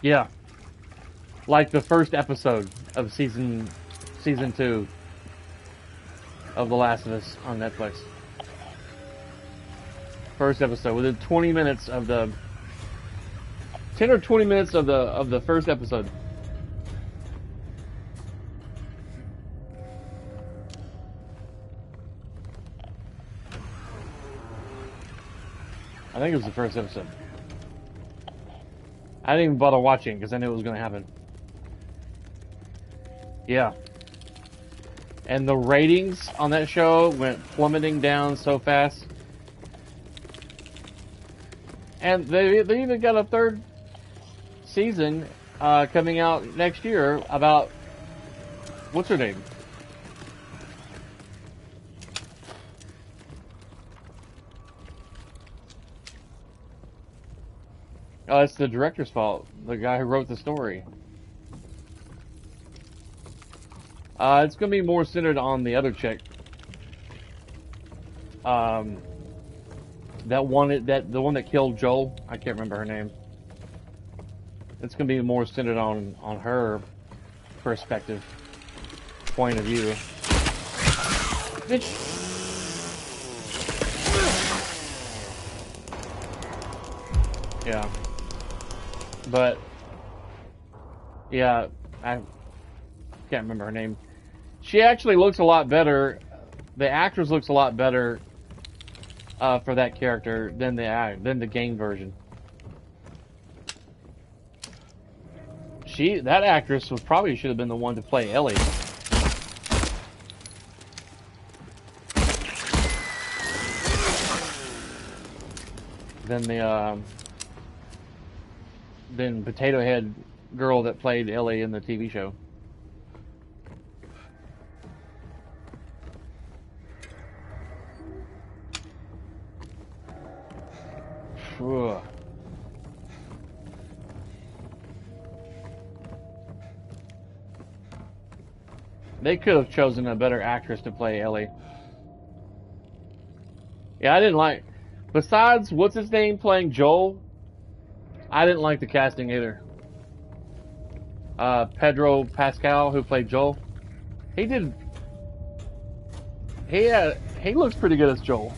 Yeah. Like the first episode of season 2 of The Last of Us on Netflix. First episode, within 20 minutes of the 10 or 20 minutes of the first episode. I think it was the first episode. I didn't even bother watching because I knew it was going to happen. Yeah. And the ratings on that show went plummeting down so fast. And they even got a third season coming out next year about what's her name? Oh, it's the director's fault. The guy who wrote the story. It's gonna be more centered on the other chick. The one that killed Joel. I can't remember her name. It's gonna be more centered on her perspective, point of view. Bitch. Yeah. But yeah, I can't remember her name. She actually looks a lot better. The actress looks a lot better for that character than the game version. That actress was probably should have been the one to play Ellie. Than Potato Head girl that played Ellie in the TV show. Ugh. They could have chosen a better actress to play Ellie. Yeah, I didn't like. Besides, what's his name playing Joel? I didn't like the casting either. Pedro Pascal, who played Joel, he looks pretty good as Joel.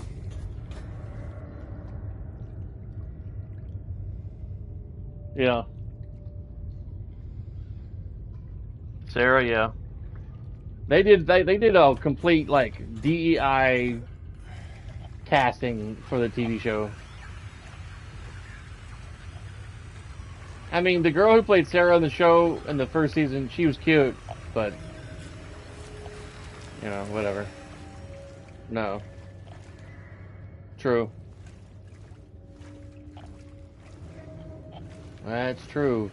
Yeah. Sarah, yeah. They did a complete like DEI casting for the TV show. I mean, the girl who played Sarah in the show in the first season, she was cute, but you know, whatever. No. True. That's true.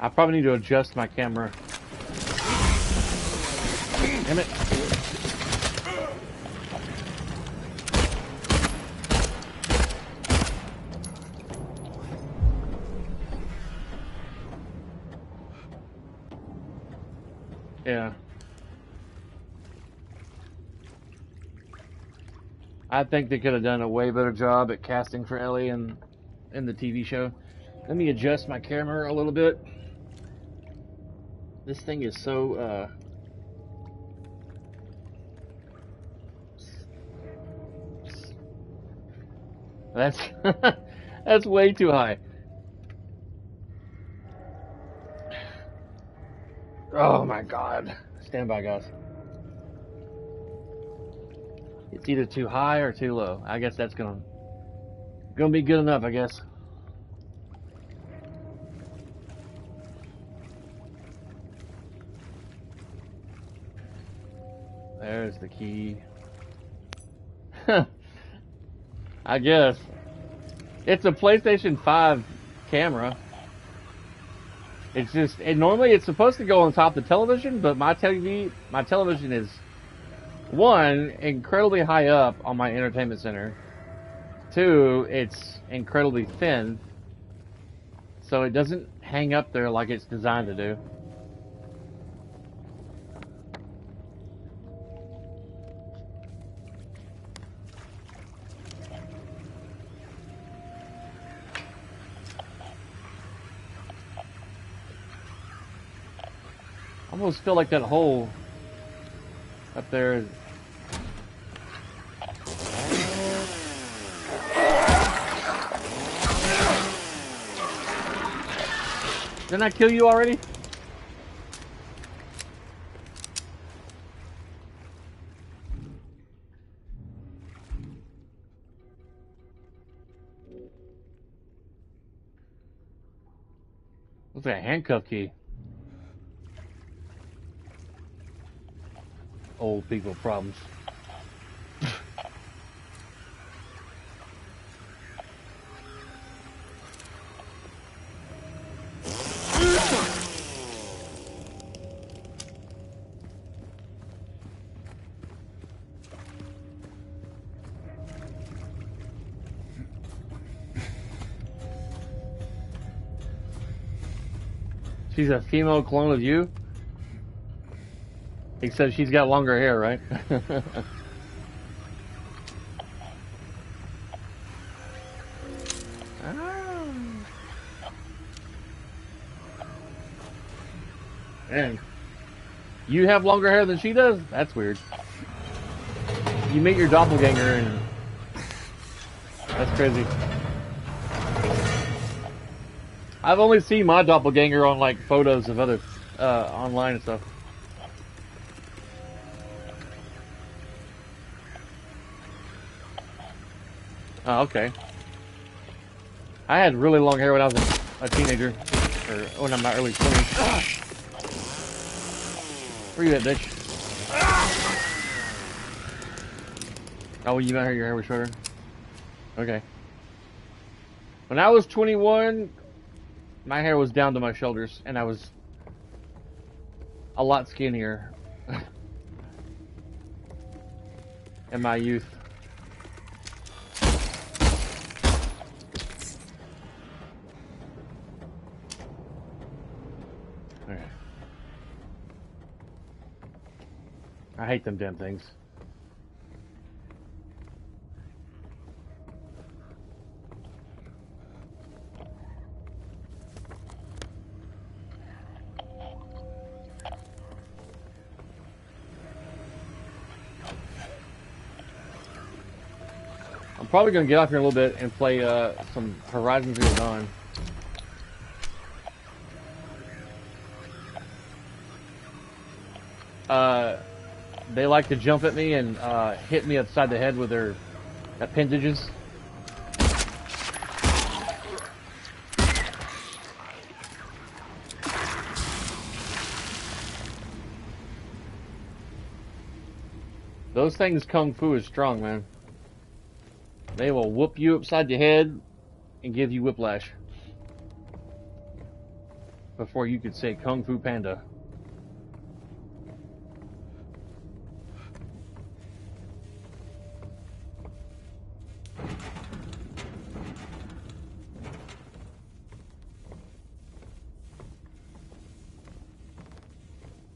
I probably need to adjust my camera. Damn it. Yeah. I think they could have done a way better job at casting for Ellie in the TV show. Let me adjust my camera a little bit. This thing is so, that's, that's way too high. Oh my God. Stand by, guys. It's either too high or too low. I guess that's gonna be good enough, I guess. There's the key. I guess. It's a PlayStation 5 camera. It's just, normally it's supposed to go on top of the television, but my television is, one, incredibly high up on my entertainment center. Two, it's incredibly thin, so it doesn't hang up there like it's designed to do. I almost feel like that hole up there is... Didn't I kill you already? Looks like a handcuff key. Old people problems. She's a female clone of you? Except she's got longer hair, right? Man, you have longer hair than she does? That's weird. You meet your doppelganger and that's crazy. I've only seen my doppelganger on like photos of other online and stuff. Oh, okay. I had really long hair when I was a teenager, or when I'm in my early 20s. Where you at, bitch? Oh, you met her, your hair was shorter? Okay. When I was 21, my hair was down to my shoulders, and I was a lot skinnier in my youth. Okay. I hate them damn things. I'm probably going to get off here in a little bit and play some Horizon Zero Dawn. They like to jump at me and hit me upside the head with their appendages. Those things kung fu is strong, man. They will whoop you upside your head and give you whiplash before you could say Kung Fu Panda.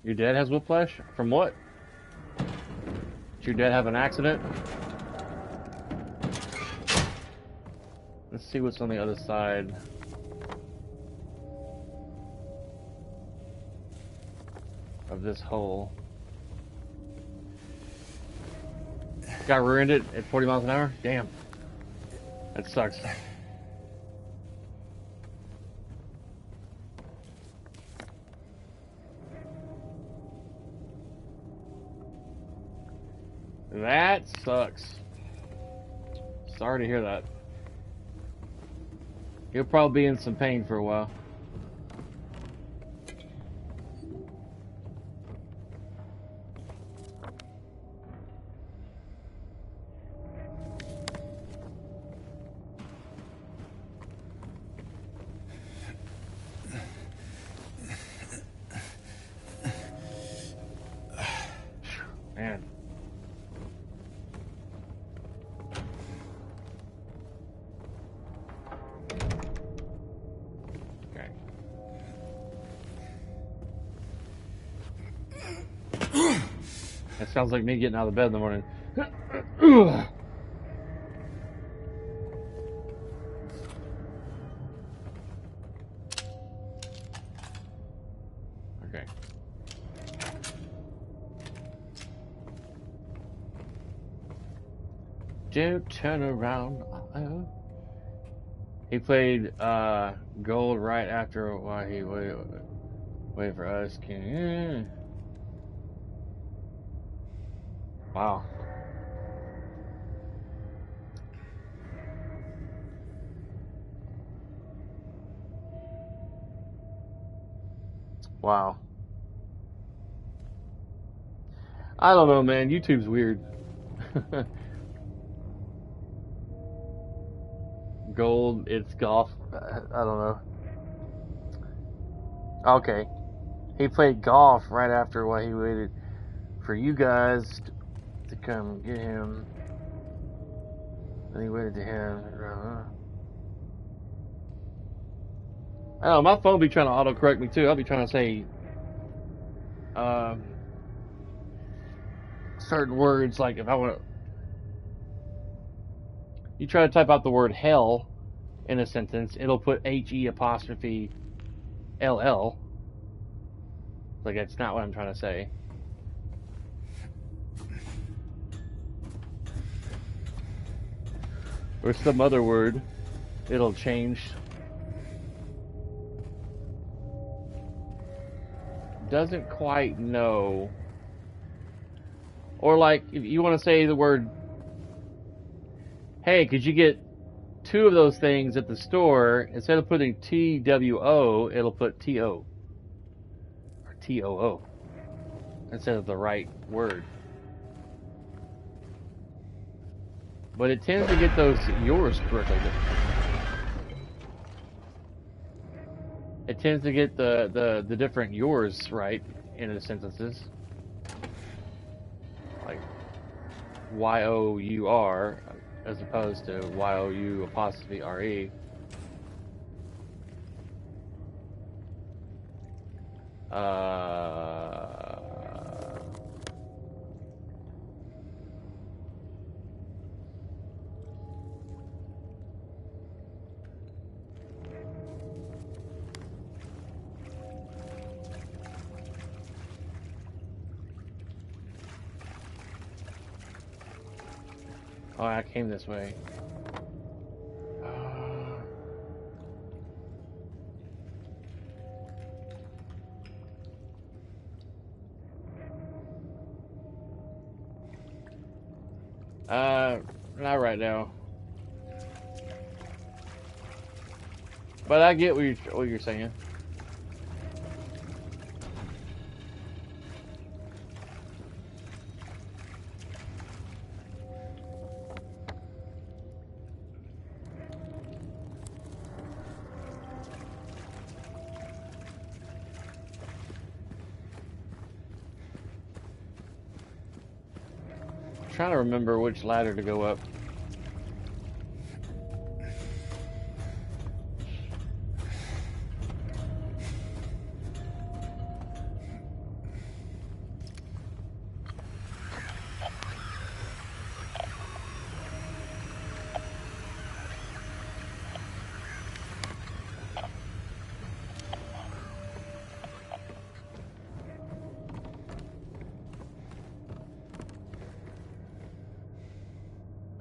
Your dad has whiplash? From what? Did your dad have an accident? Let's see what's on the other side. Of this hole. Got rear-ended at 40 miles an hour? Damn. That sucks. That sucks. Sorry to hear that. He'll probably be in some pain for a while. Man. Okay. That sounds like me getting out of bed in the morning. Okay. Don't turn around. He played gold right after why he wait for us. Wow. Wow. I don't know, man. YouTube's weird. Gold, it's golf. I don't know. Okay. He played golf right after what he waited for you guys to come get him. Then he waited to him. I don't know, my phone be trying to autocorrect me too. I'll be trying to say certain words, like if I want to. You try to type out the word hell in a sentence, it'll put HE apostrophe LL. Like, that's not what I'm trying to say. Or some other word, it'll change. Doesn't quite know. Or like, if you want to say the word, hey, could you get 2 of those things at the store? Instead of putting TWO, it'll put TO. Or TOO. Instead of the right word. But it tends to get those yours correctly. It tends to get the different yours right in the sentences. Like YOUR as opposed to YOU apostrophe RE. Oh, I came this way. Not right now. But I get what you're saying. I'm trying to remember which ladder to go up.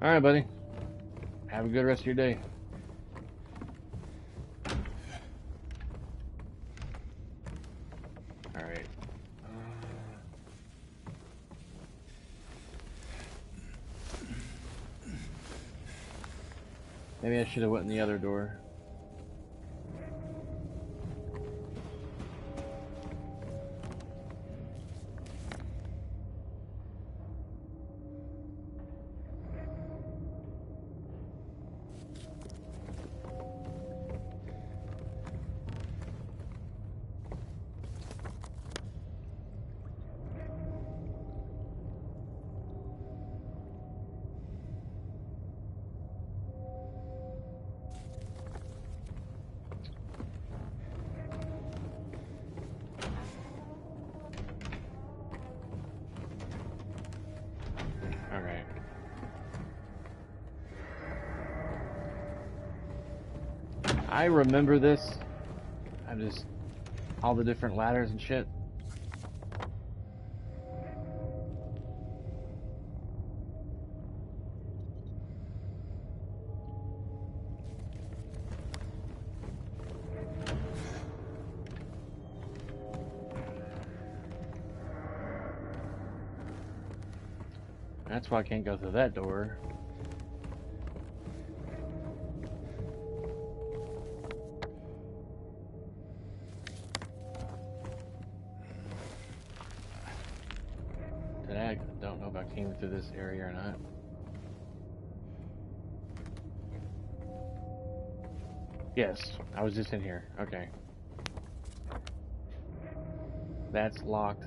Alright, buddy. Have a good rest of your day. Alright. Maybe I should have went in the other door. Alright. I remember this. I'm just all the different ladders and shit. That's why I can't go through that door. I don't know if I came through this area or not. Yes, I was just in here. Okay. That's locked.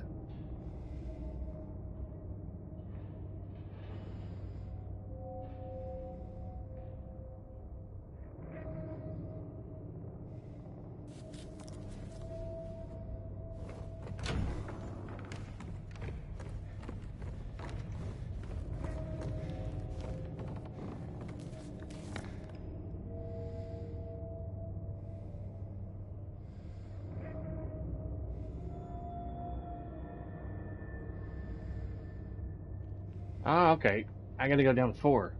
Ah, okay. I gotta go down 4,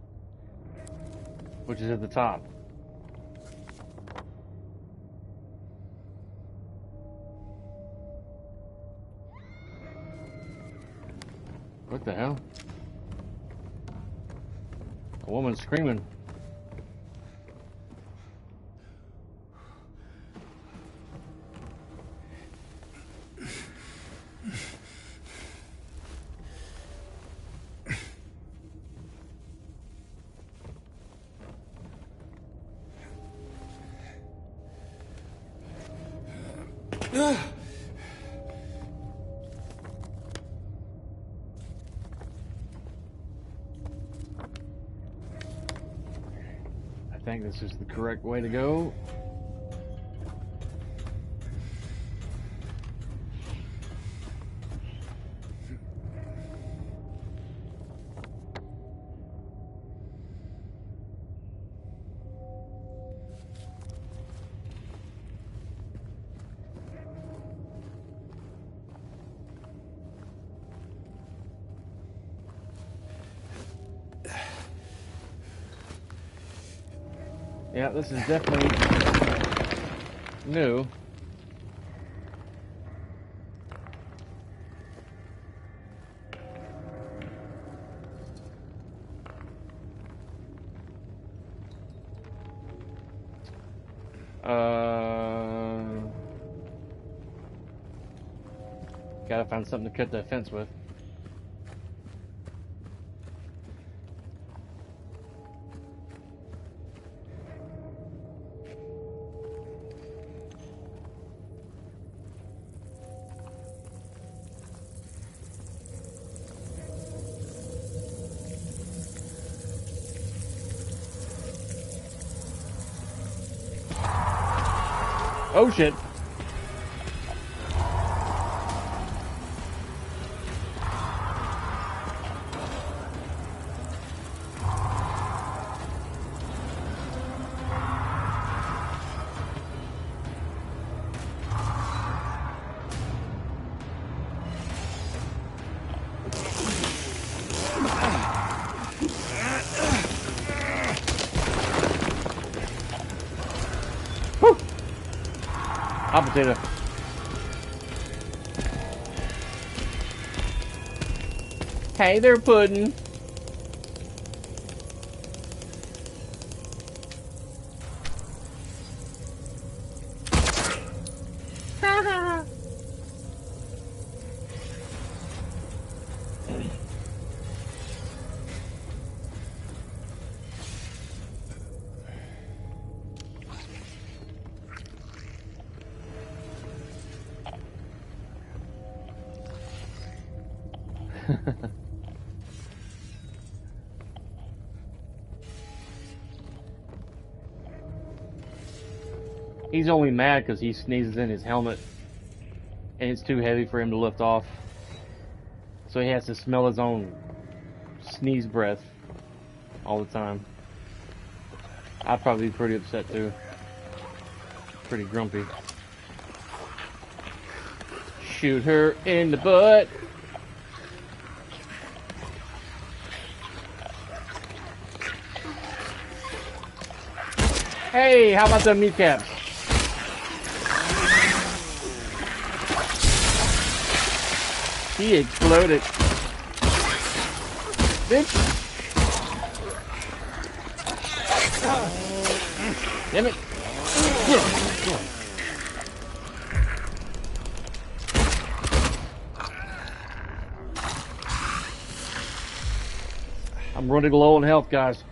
which is at the top. What the hell? A woman screaming. I think this is the correct way to go. Yeah, this is definitely new. Gotta find something to cut that fence with. Oh shit. Hot potato. Hey there, Puddin'. He's only mad because he sneezes in his helmet and it's too heavy for him to lift off. So he has to smell his own sneeze breath all the time. I'd probably be pretty upset too. Pretty grumpy. Shoot her in the butt. Hey, how about them kneecaps? He exploded. Bitch! Damn it! I'm running low on health, guys.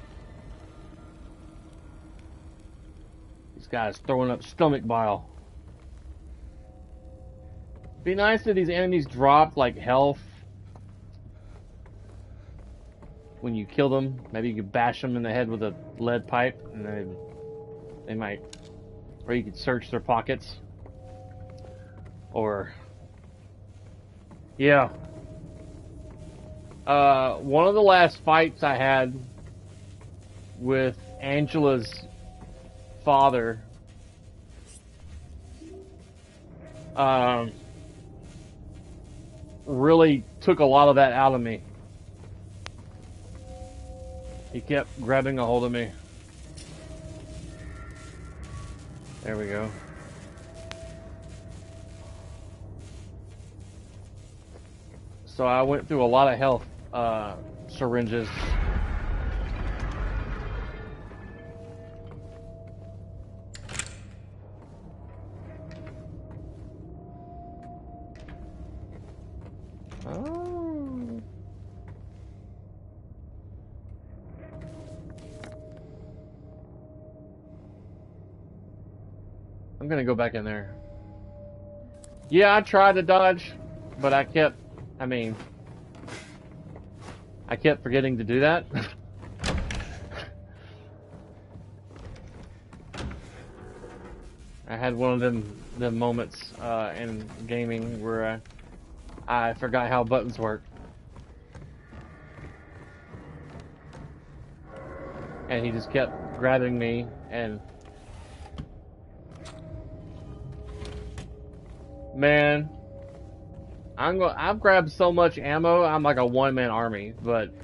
This guy's throwing up stomach bile. Be nice if these enemies dropped like health when you kill them. Maybe you could bash them in the head with a lead pipe, and they might, or you could search their pockets, or yeah. One of the last fights I had with Angela's father, really took a lot of that out of me. He kept grabbing a hold of me. There we go. So I went through a lot of health syringes. Oh. I'm gonna go back in there. Yeah, I tried to dodge, but I kept forgetting to do that. I had one of them moments in gaming where I forgot how buttons work. And he just kept grabbing me, and man, I've grabbed so much ammo, I'm like a one-man army, but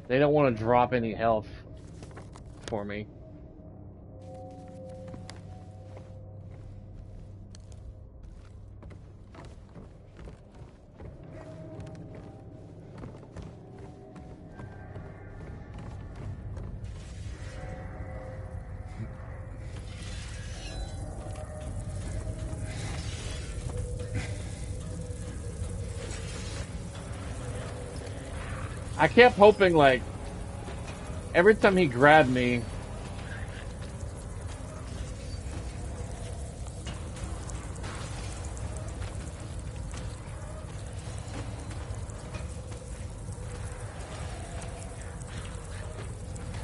they don't want to drop any health for me. I kept hoping, like, every time he grabbed me,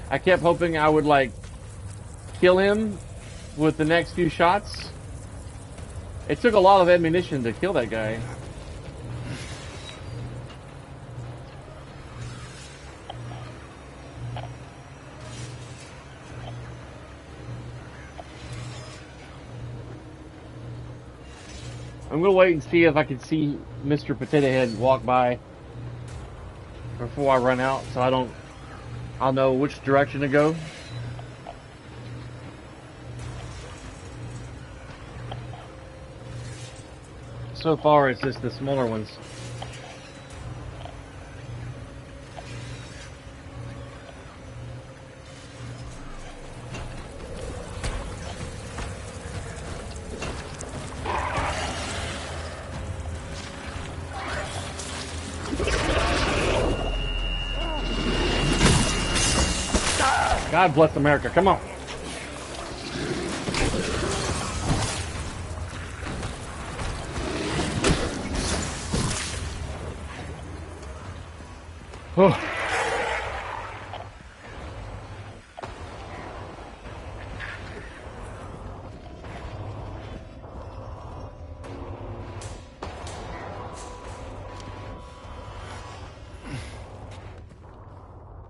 I kept hoping I would, like, kill him with the next few shots. It took a lot of ammunition to kill that guy. I'm gonna wait and see if I can see Mr. Potato Head walk by before I run out, so I'll know which direction to go. So far, it's just the smaller ones. God bless America. Come on. Oh.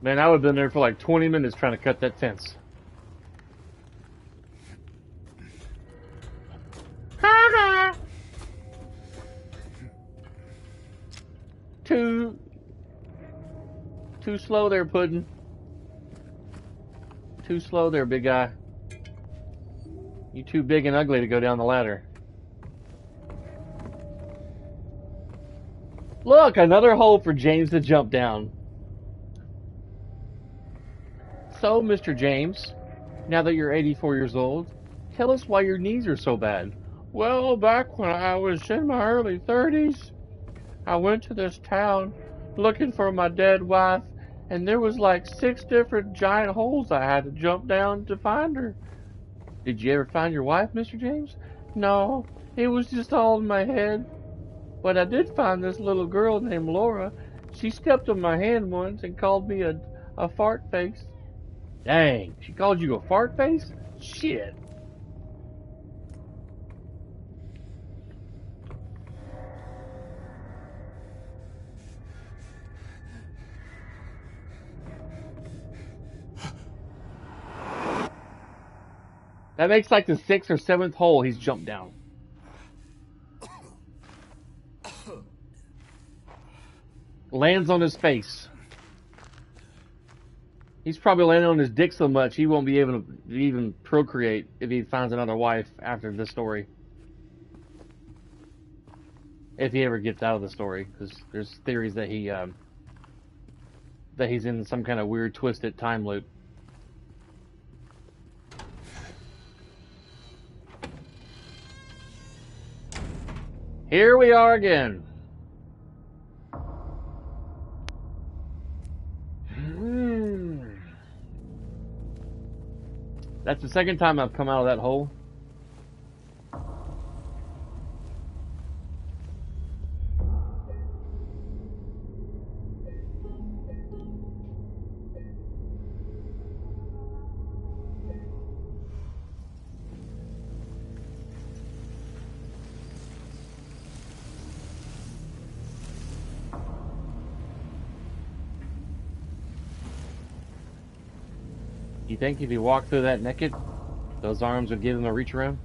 Man, I would have been there for like 20 minutes trying to cut that fence. Ha ha! Too slow there, Puddin'. Too slow there, big guy. You too big and ugly to go down the ladder. Look, another hole for James to jump down. So, Mr. James, now that you're 84 years old, tell us why your knees are so bad. Well, back when I was in my early 30s, I went to this town looking for my dead wife, and there was like 6 different giant holes I had to jump down to find her. Did you ever find your wife, Mr. James? No, it was just all in my head. But I did find this little girl named Laura. She stepped on my hand once and called me a fart face. Dang, she called you a fart face? Shit. That makes like the 6th or 7th hole he's jumped down. Lands on his face. He's probably landing on his dick so much he won't be able to even procreate if he finds another wife after this story. If he ever gets out of the story, because there's theories that he's in some kind of weird twisted time loop. Here we are again. That's the second time I've come out of that hole. You think if he walked through that naked, those arms would give him a reach around?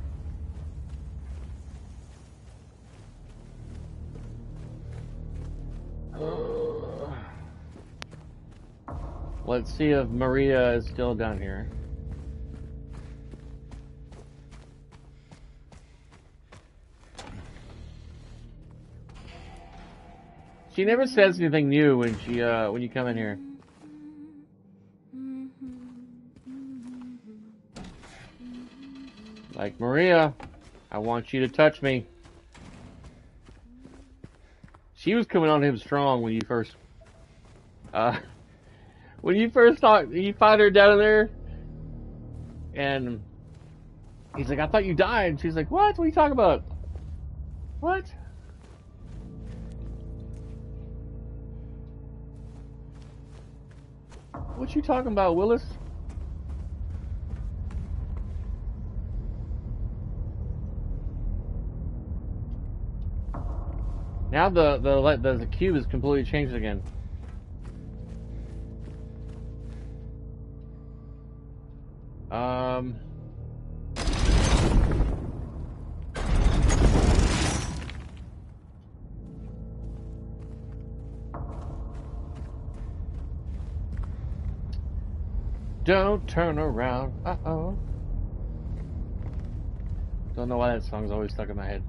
Let's see if Maria is still down here. She never says anything new when you come in here. Like, Maria, I want you to touch me. She was coming on him strong when you first thought you find her down there, and he's like, I thought you died. And she's like, what? What are you talking about? What? What you talking about, Willis? Now the cube is completely changed again. Don't turn around. Uh-oh. Don't know why that song's always stuck in my head.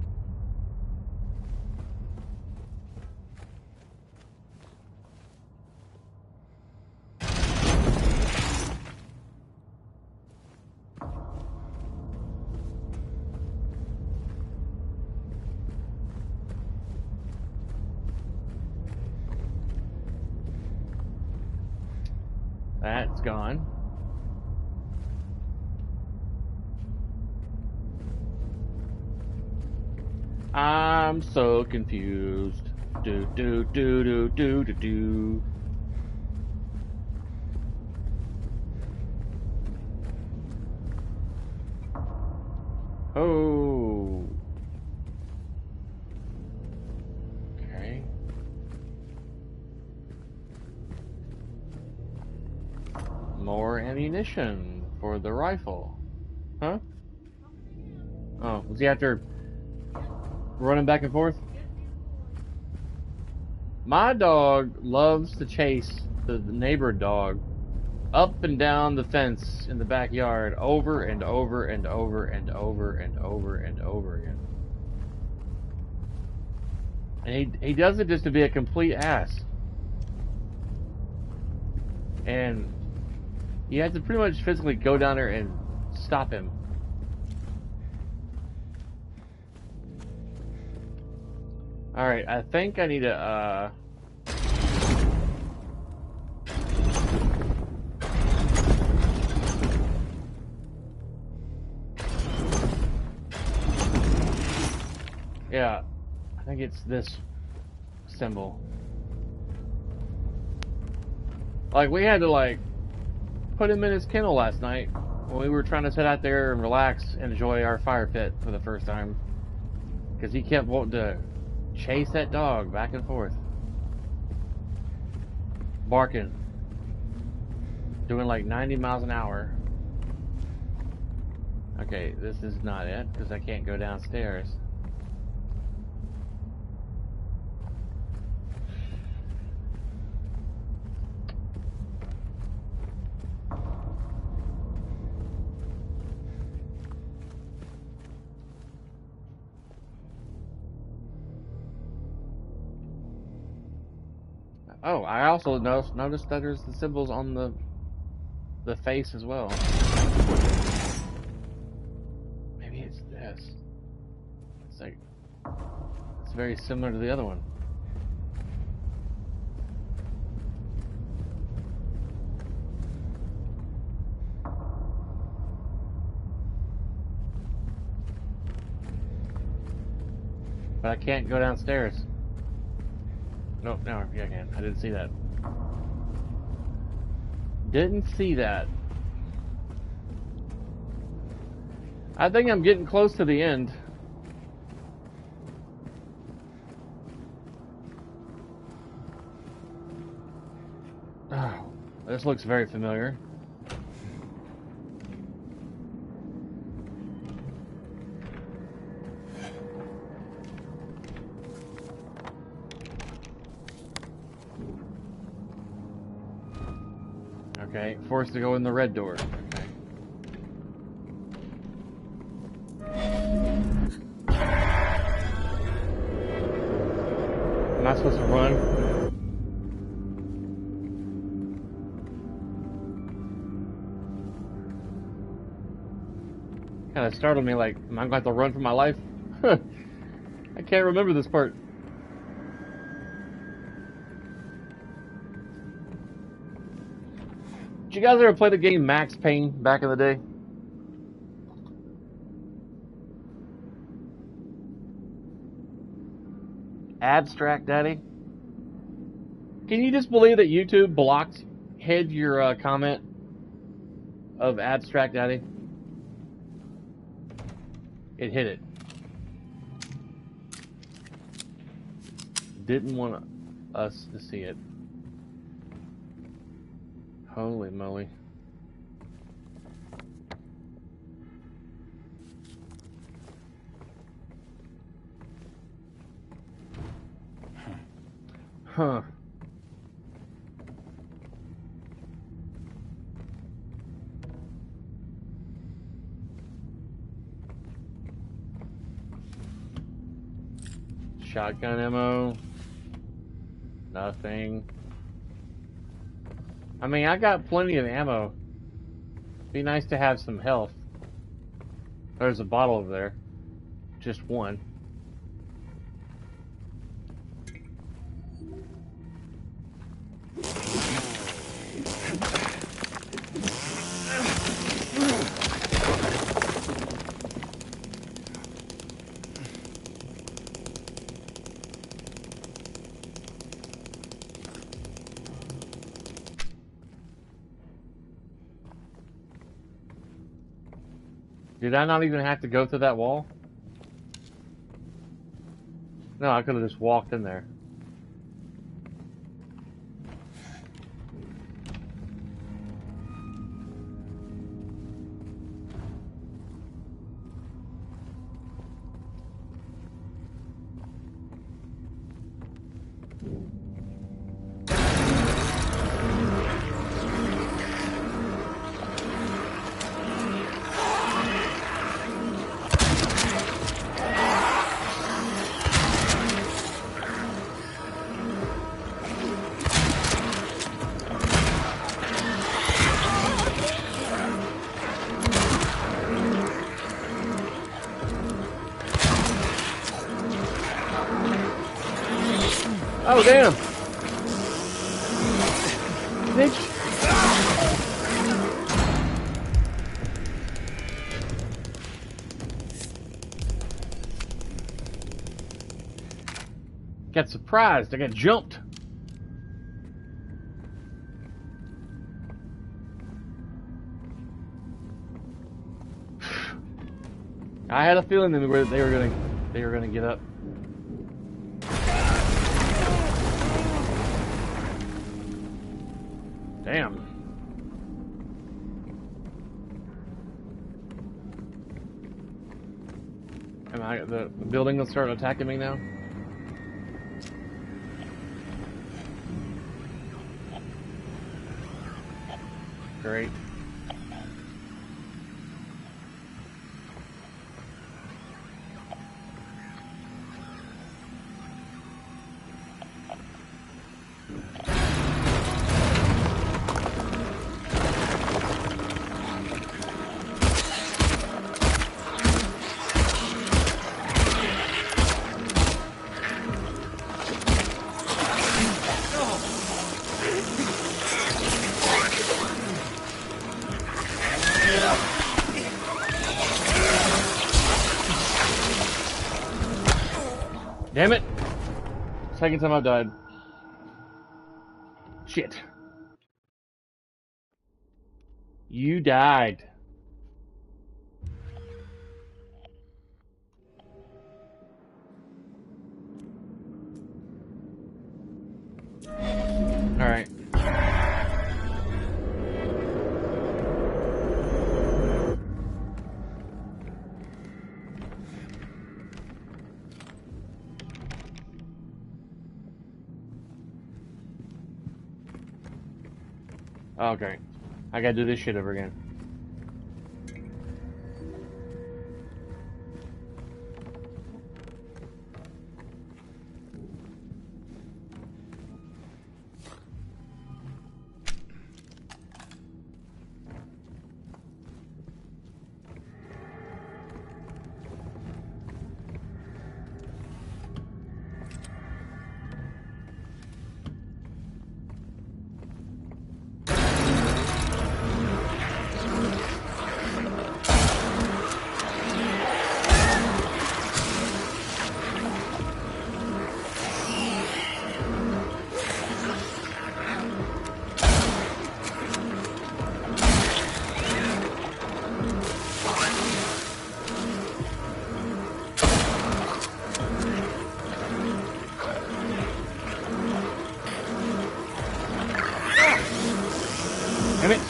That's gone. I'm so confused. Do do do do do do do. Oh. Okay. More ammunition for the rifle. Huh? Oh, was he after running back and forth? My dog loves to chase the neighbor dog up and down the fence in the backyard over and over and over and over and over and over again. And he does it just to be a complete ass. And You have to pretty much physically go down there and stop him. Alright, I think I need to, yeah, I think it's this symbol. Like, we had to, like, put him in his kennel last night when we were trying to sit out there and relax and enjoy our fire pit for the first time. Because he kept wanting to chase that dog back and forth. Barking. Doing like 90 miles an hour. Okay, this is not it, because I can't go downstairs. Oh, I also noticed that there's the symbols on the face as well. Maybe it's this. It's like, it's very similar to the other one. But I can't go downstairs. Nope, no, yeah, I can. I didn't see that. Didn't see that. I think I'm getting close to the end. Oh, this looks very familiar. Okay, forced to go in the red door. Okay. Am I supposed to run? Kind of startled me, like, am I going to have to run for my life? I can't remember this part. Did you guys ever play the game Max Payne back in the day? Abstract Daddy? Can you just believe that YouTube hid your comment of Abstract Daddy? It hid it. Didn't want us to see it. Holy moly. Huh. Shotgun ammo. Nothing. I mean, I got plenty of ammo. Be nice to have some health. There's a bottle over there. Just one. Did I not even have to go through that wall? No, I could have just walked in there. Oh, damn. Bitch. Got surprised. I got jumped. I had a feeling they were gonna get up. Damn. Am the building will start attacking me now? Great. Damn it! Second time I've died. Shit. You died. Alright. Okay. I gotta do this shit over again. Damn it.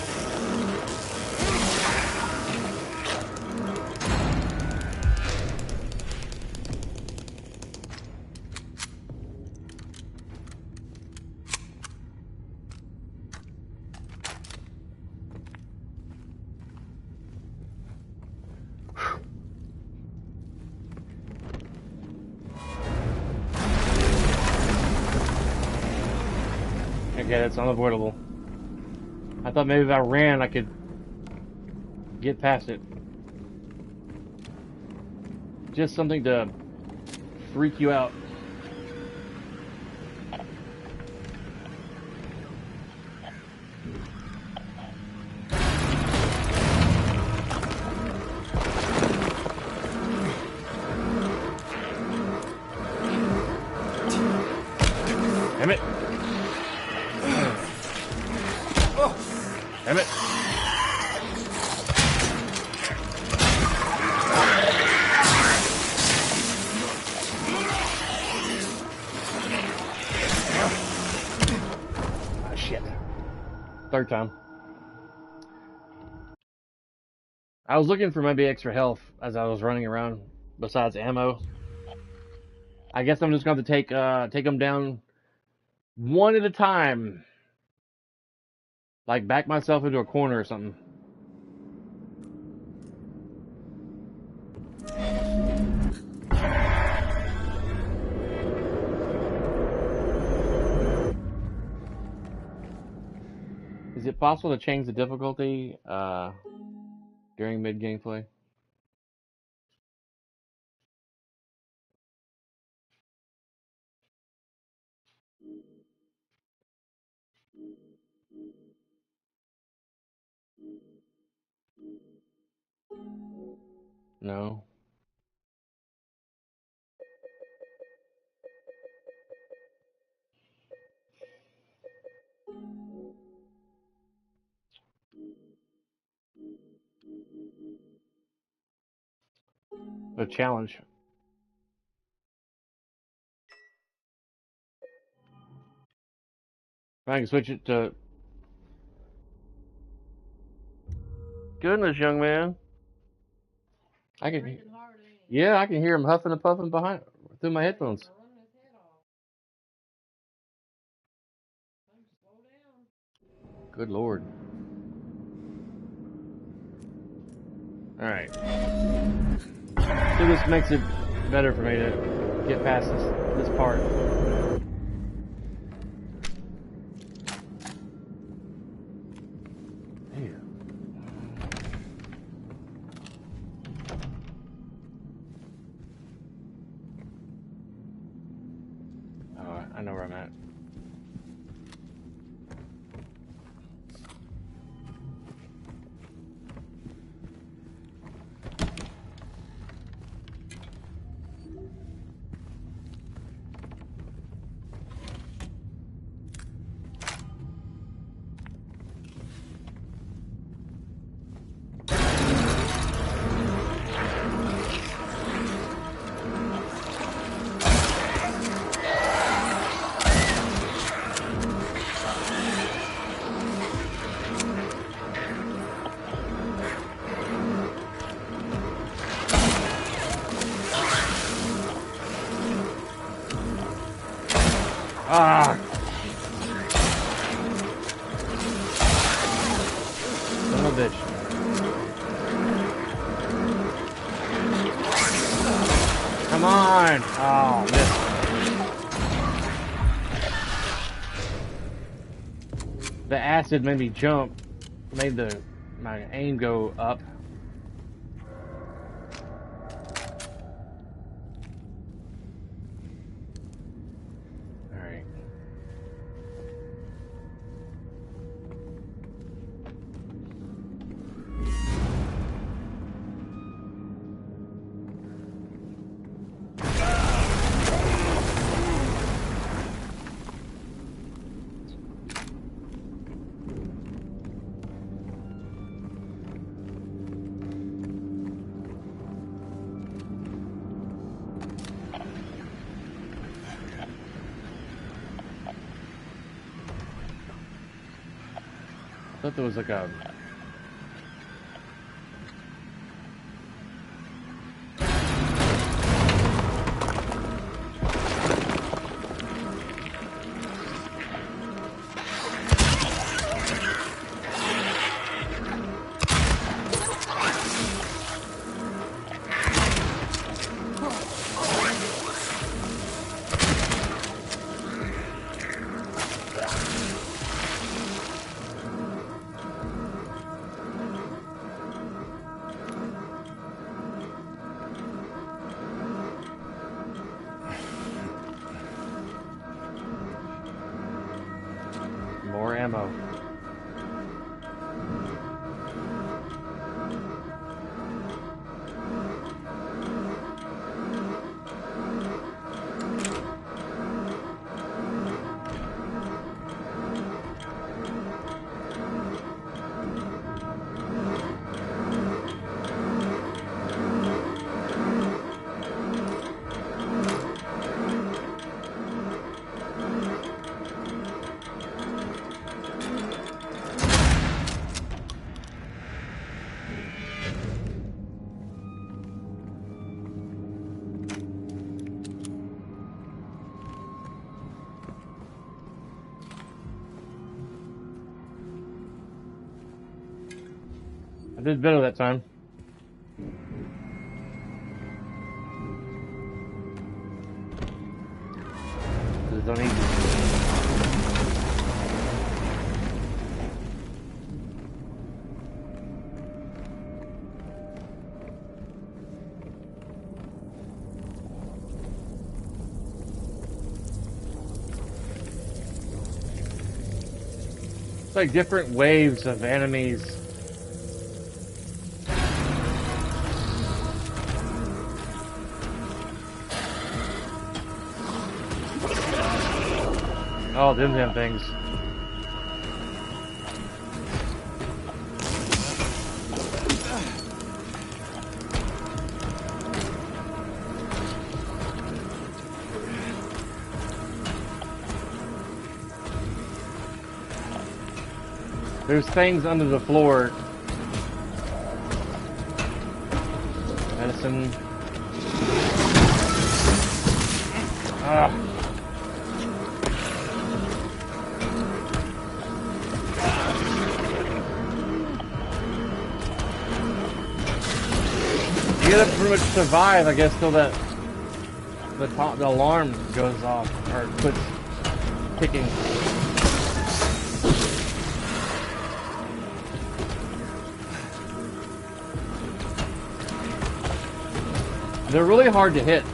Okay, that's unavoidable. I thought maybe if I ran, I could get past it. Just something to freak you out. Damn it. Damn it. Ah, shit. Third time. I was looking for maybe extra health as I was running around besides ammo. I guess I'm just going to take them down one at a time. Like back myself into a corner or something. Is it possible to change the difficulty during mid gameplay? No. A challenge. I can switch it to. Goodness, young man. I can. Breathing hard, ain't he? Yeah, I can hear him huffing and puffing behind through my headphones. They're running his head off. Tell him to slow down. Good lord. All right. So this makes it better for me to get past this part. I know where I'm at. Ah! Son of a bitch. Come on! Oh, missed. The acid made me jump, made my aim go up. I thought there was like a... More ammo. I did better that time. It's uneasy. It's like different waves of enemies. Oh, them damn things. There's things under the floor. Medicine. Ah. You gotta pretty much survive, I guess, till that the alarm goes off or quits ticking. They're really hard to hit.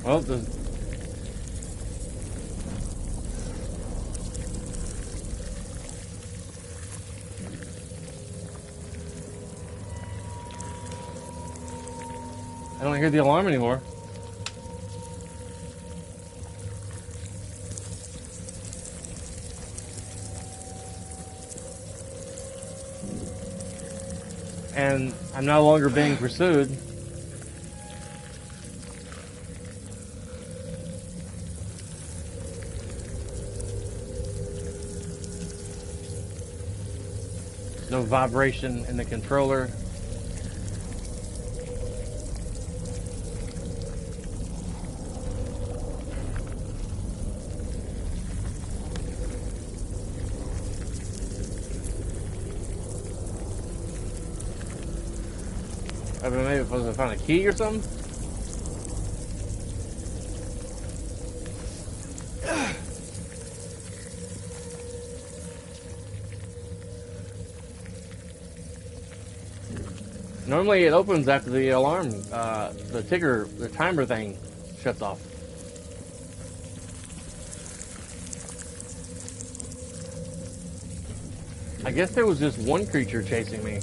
Well, I don't hear the alarm anymore. And I'm no longer being pursued. No vibration in the controller. I mean, maybe if I was to find a key or something. Normally it opens after the alarm, the timer thing shuts off. I guess there was just one creature chasing me.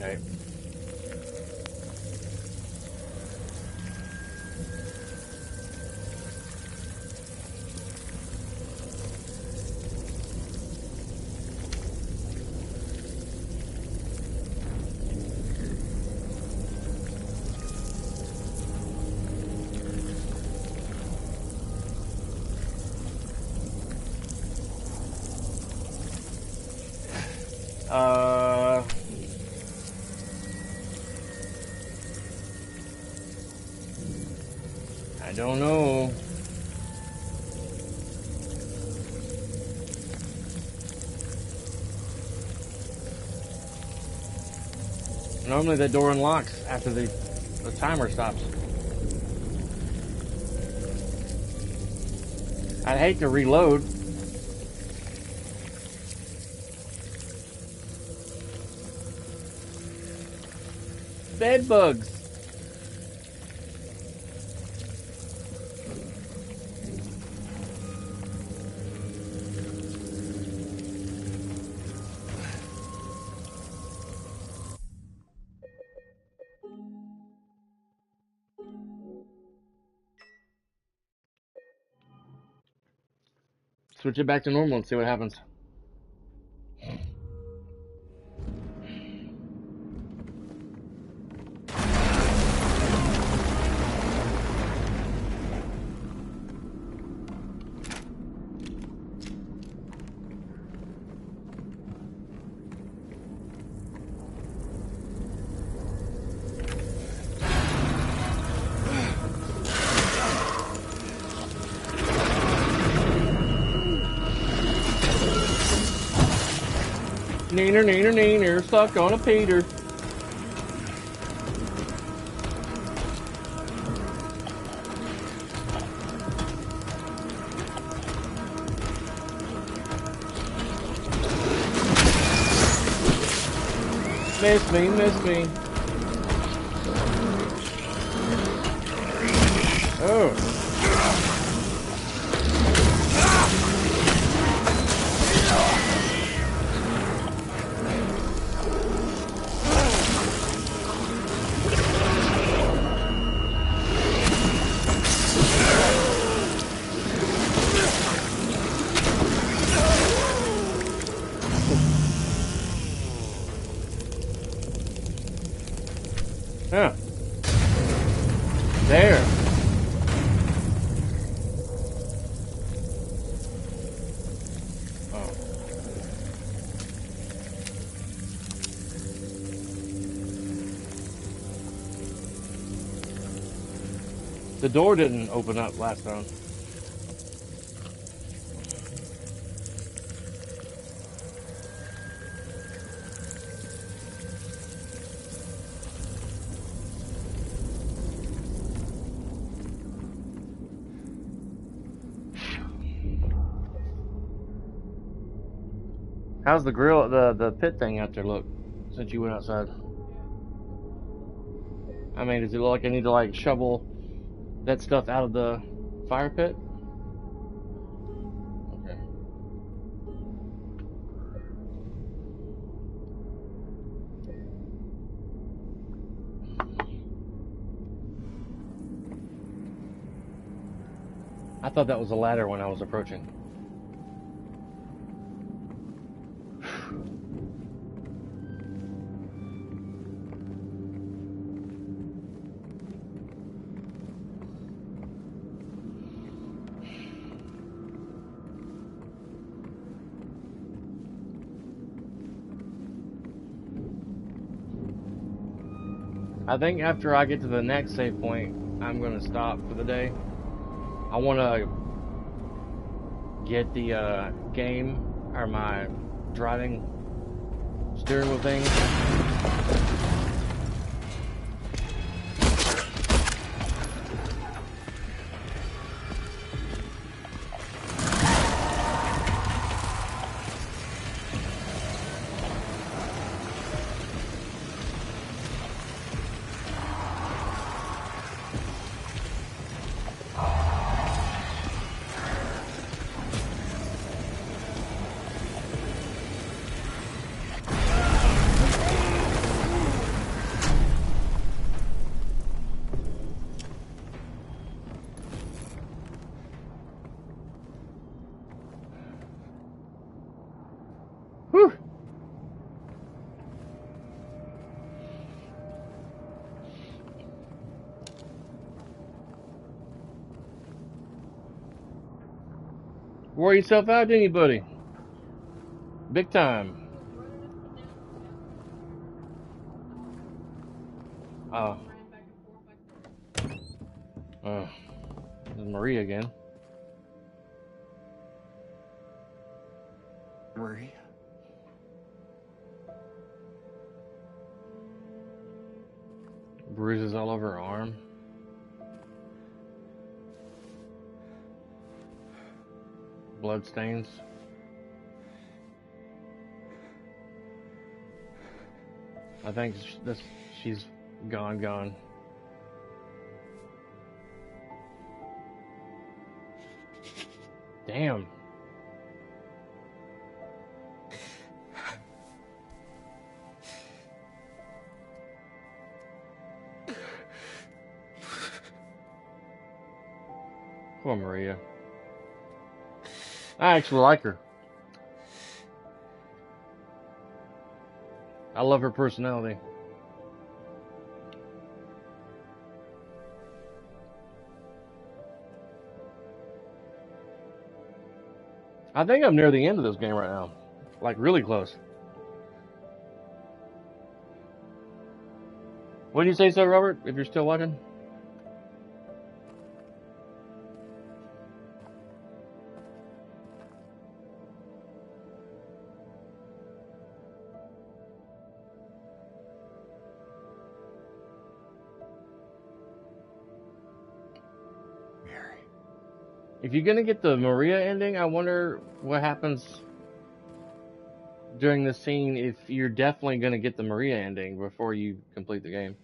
Okay. I don't know. Normally the door unlocks after the timer stops. I'd hate to reload. Bed bugs. Switch it back to normal and see what happens. Neener, neener, neener, stuck on a Peter. Miss me, miss me. Oh. Huh. There. Oh. The door didn't open up last time. How's the grill, the pit thing out there look since you went outside? I mean, does it look like I need to like shovel that stuff out of the fire pit? Okay. I thought that was a ladder when I was approaching. I think after I get to the next save point, I'm going to stop for the day. I want to get the game, or my driving steering wheel thing. Whew. Wore yourself out, didn't you, buddy? Big time. Oh. Oh. There's Maria again. Marie? Bruises all over her arm. Blood stains. I think she's gone. Damn. Poor Maria. I actually like her. I love her personality. I think I'm near the end of this game right now. Like, really close. What do you say so, Robert, if you're still watching? If you're gonna get the Maria ending, I wonder what happens during the scene if you're definitely gonna get the Maria ending before you complete the game.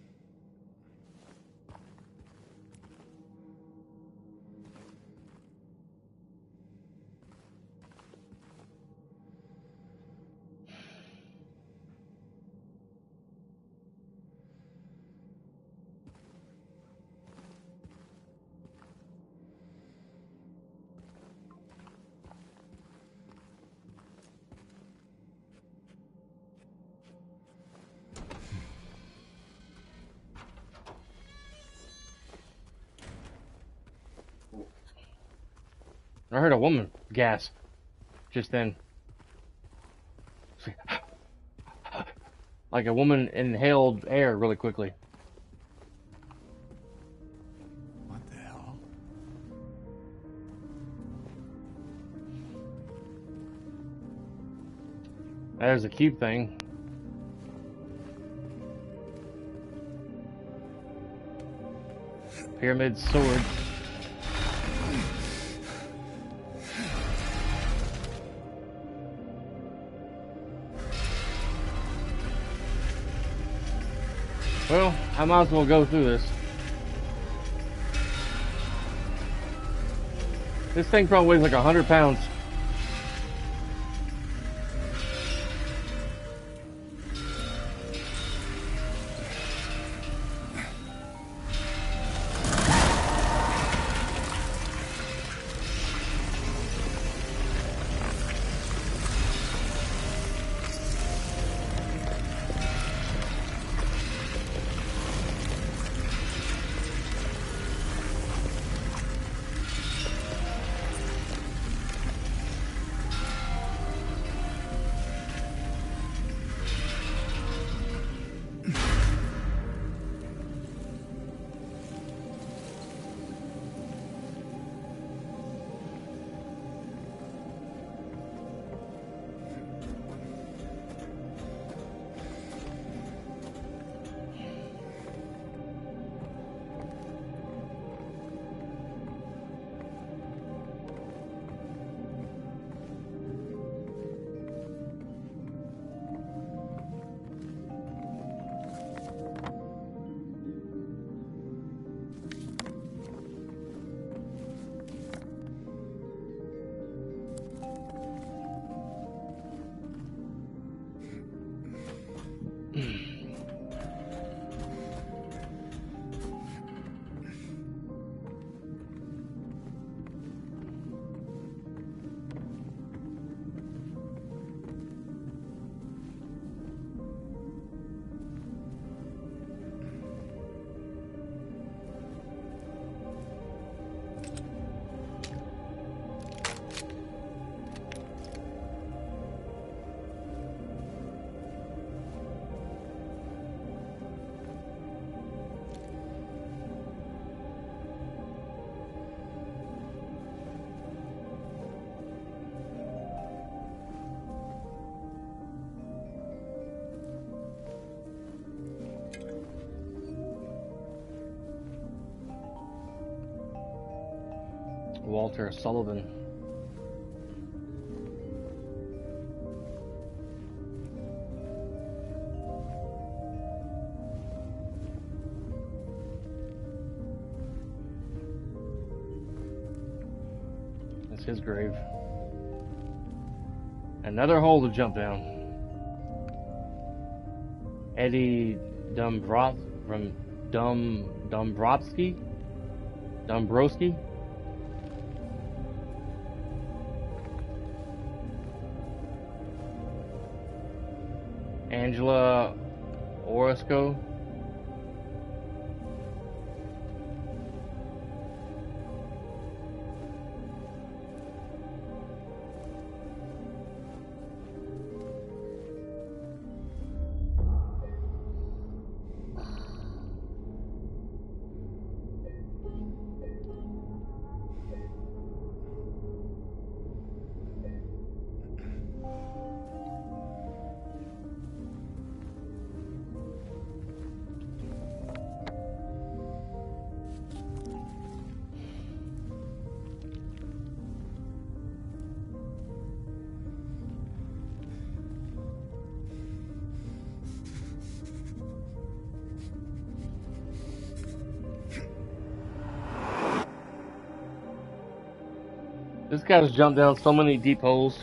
I heard a woman gasp just then. Like a woman inhaled air really quickly. What the hell? There's a cube thing. Pyramid sword. Well, I might as well go through this. This thing probably weighs like 100 pounds. Walter Sullivan. That's his grave. Another hole to jump down. Eddie Dombrowski. Angela Orozco. This guy's jumped down so many deep holes.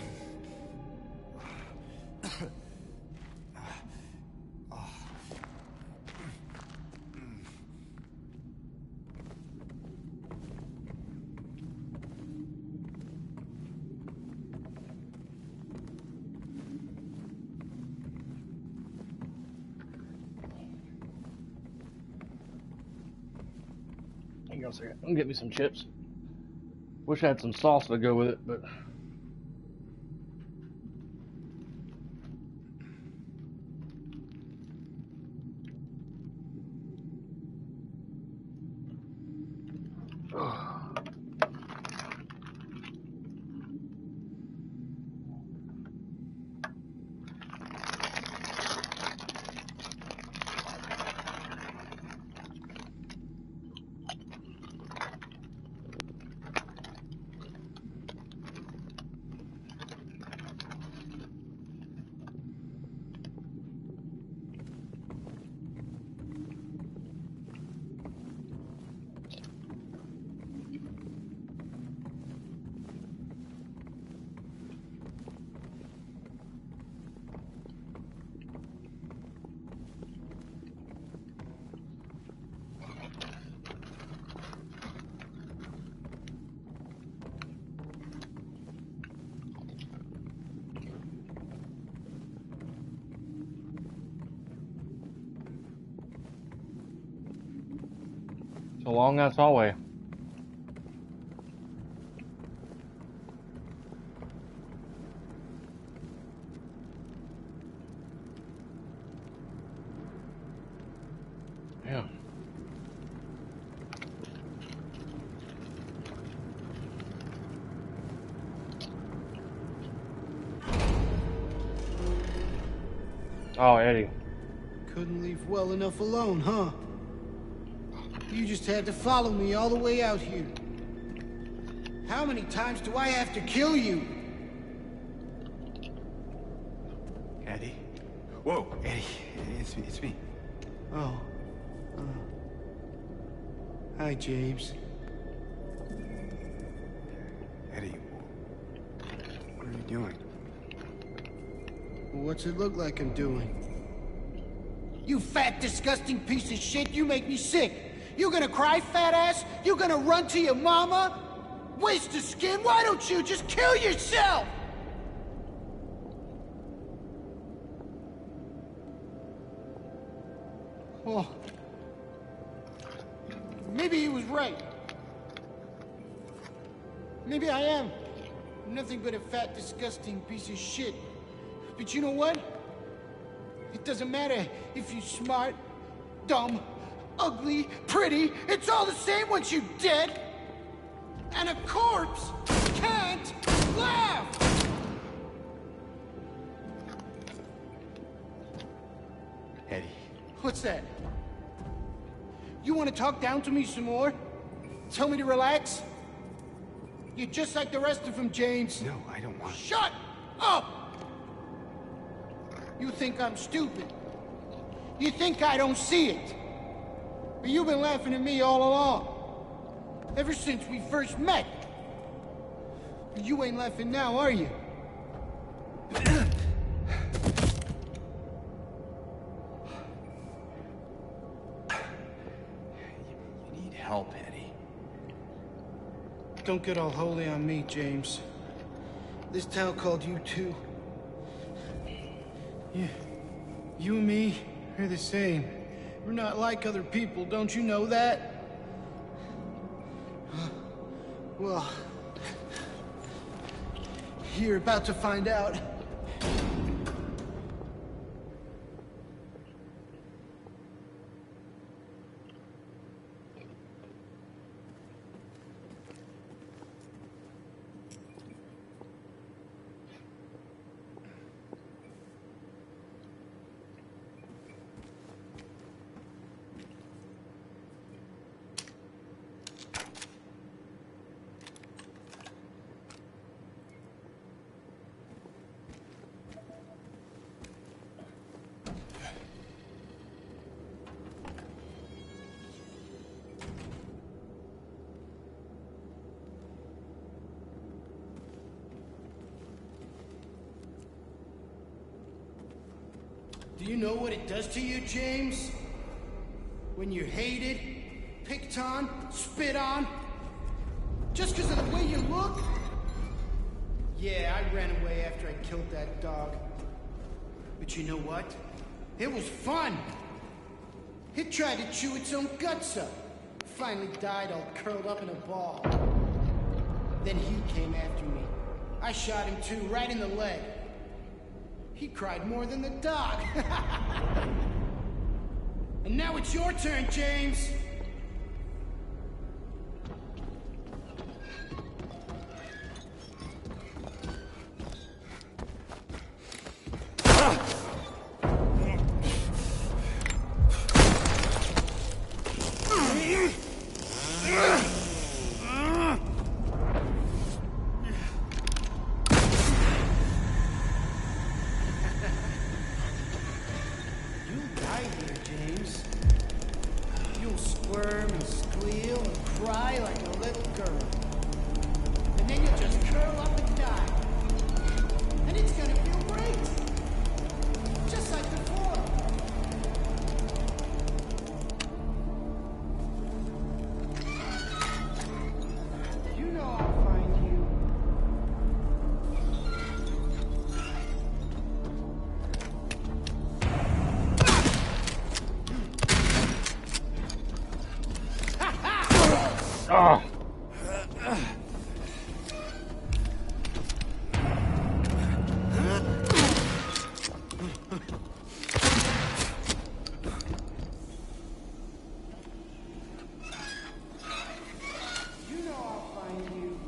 Hang on a second. I'm gonna get me some chips. Wish I had some sauce to go with it, but. It's a long ass hallway. Yeah. Oh, Eddie. Couldn't leave well enough alone, huh? You just had to follow me all the way out here. How many times do I have to kill you? Eddie? Whoa, Eddie. It's me. Oh. Hi, James. Eddie, what are you doing? What's it look like I'm doing? You fat, disgusting piece of shit, you make me sick. You gonna cry, fat ass? You gonna run to your mama? Waste of skin, why don't you just kill yourself? Oh. Maybe he was right. Maybe I am nothing but a fat, disgusting piece of shit. But you know what? It doesn't matter if you're smart, dumb, ugly, pretty. It's all the same once you're dead. And a corpse can't laugh. Eddie. What's that? You want to talk down to me some more? Tell me to relax? You're just like the rest of them, James. No, I don't want... Shut up! You think I'm stupid. You think I don't see it. But you've been laughing at me all along. Ever since we first met. But you ain't laughing now, are you? You need help, Eddie. Don't get all holy on me, James. This town called you too. You and me are the same. We're not like other people, don't you know that? Well, you're about to find out. Do you know what it does to you, James? When you're hated, picked on, spit on? Just because of the way you look? Yeah, I ran away after I killed that dog. But you know what? It was fun! It tried to chew its own guts up. Finally died all curled up in a ball. Then he came after me. I shot him too, right in the leg. He cried more than the dog. And now it's your turn, James. Squirm and squeal and cry like a little girl. And then you'll just curl up and die. And it's gonna feel great. Just like before. You know I'll find you. Oh. You know I'll find you.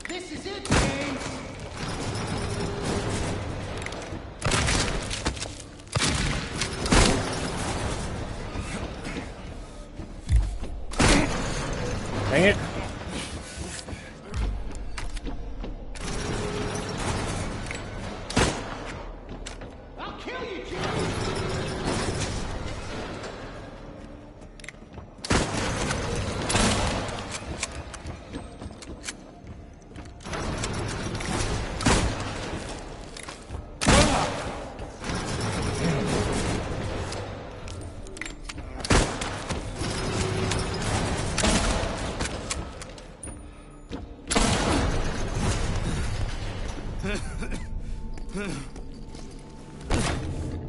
This is it, James! Dang it. I'll kill you, James!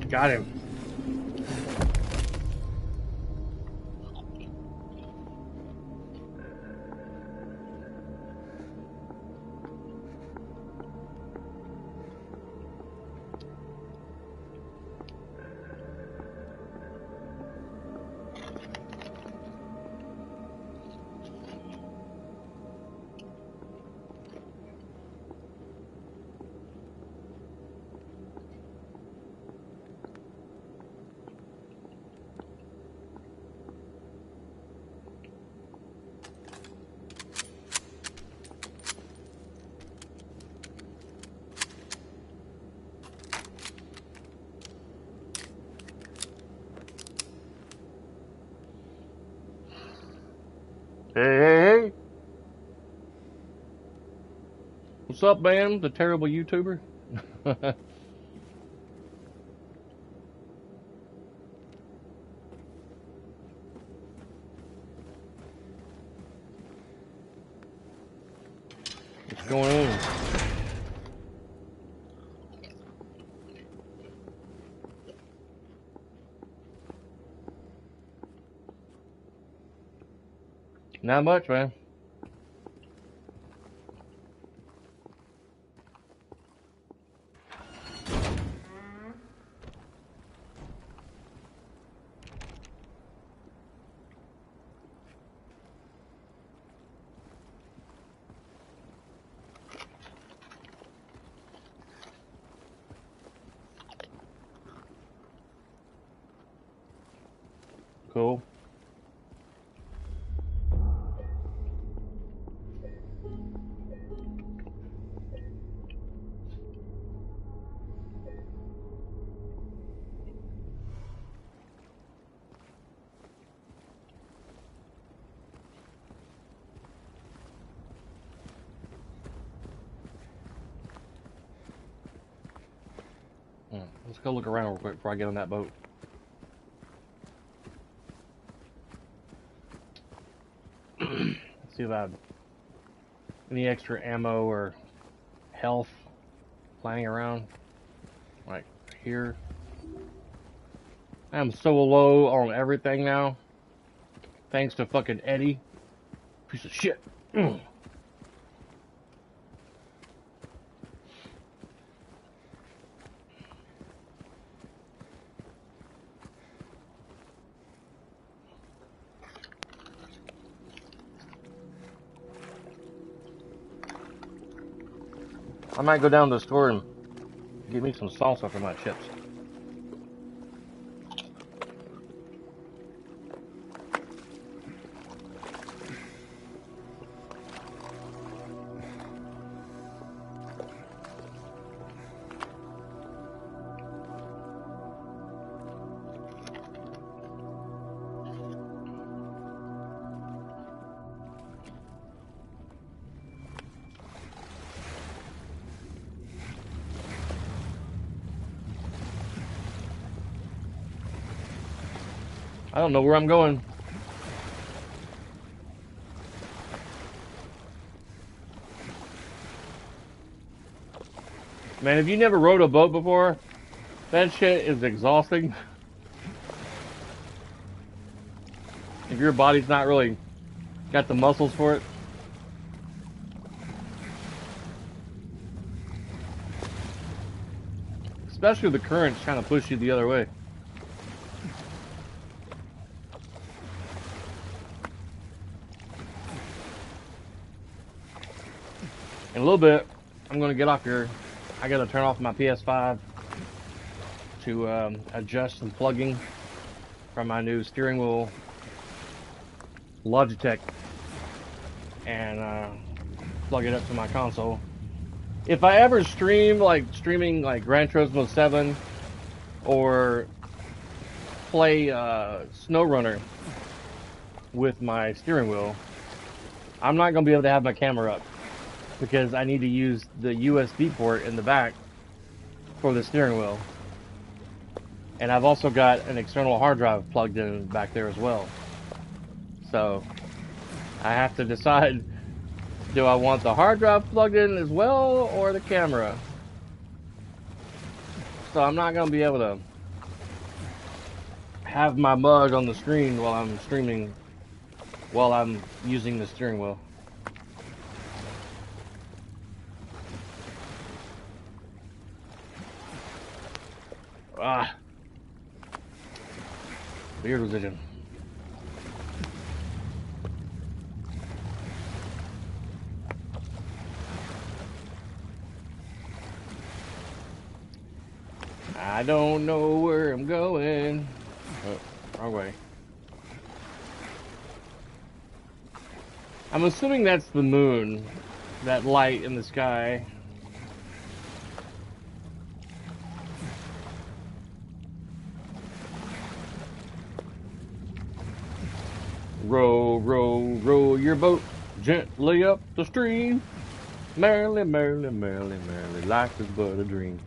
Got him. What's up, man? The terrible YouTuber? What's going on? Not much, man. Cool. Let's go look around real quick before I get on that boat. See if I have any extra ammo or health lying around. Like here. I'm so low on everything now. Thanks to fucking Eddie. Piece of shit. I might go down to the store and get me some salsa for my chips. I don't know where I'm going. Man, if you never rode a boat before, that shit is exhausting. If your body's not really got the muscles for it. Especially with the currents trying to push you the other way. In a little bit, I'm going to get off here. I got to turn off my PS5 to adjust some plugging from my new steering wheel Logitech and plug it up to my console. If I ever streaming like Gran Turismo 7 or play SnowRunner with my steering wheel, I'm not going to be able to have my camera up, because I need to use the USB port in the back for the steering wheel. And I've also got an external hard drive plugged in back there as well. So I have to decide, do I want the hard drive plugged in as well or the camera? So I'm not going to be able to have my mug on the screen while I'm streaming, while I'm using the steering wheel. Ah, weird position. I don't know where I'm going. Oh, wrong way. I'm assuming that's the moon, that light in the sky. Row, row, row your boat gently up the stream. Merrily, merrily, merrily, merrily, life is but a dream.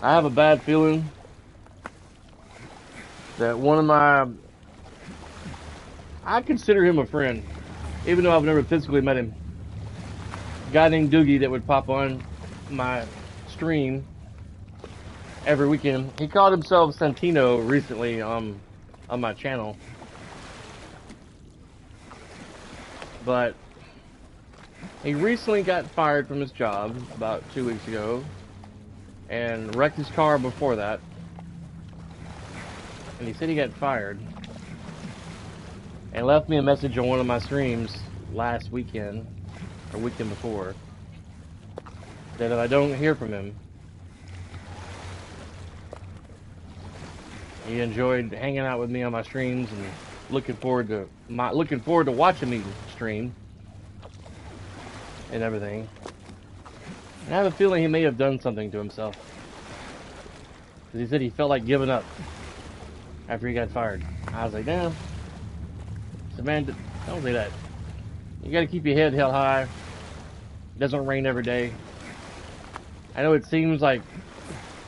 I have a bad feeling that one of my... I consider him a friend, even though I've never physically met him. A guy named Doogie that would pop on my stream every weekend. He called himself Santino recently on my channel. But he recently got fired from his job about 2 weeks ago and wrecked his car before that. And he said he got fired and left me a message on one of my streams last weekend or weekend before that if I don't hear from him, he enjoyed hanging out with me on my streams and looking forward to watching me stream and everything. And I have a feeling he may have done something to himself, because he said he felt like giving up after he got fired. I was like, damn. I said, man, don't say that. You got to keep your head held high. It doesn't rain every day. I know it seems like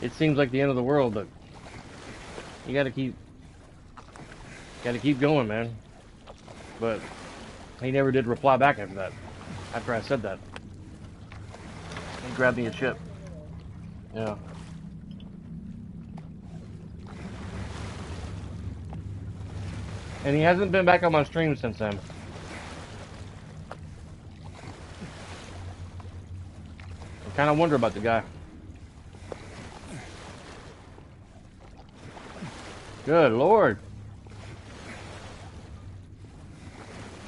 the end of the world, but you got to keep going, man. But he never did reply back after that. After I said that, he grabbed me a chip. Yeah. And he hasn't been back on my stream since then. I kind of wonder about the guy. Good Lord.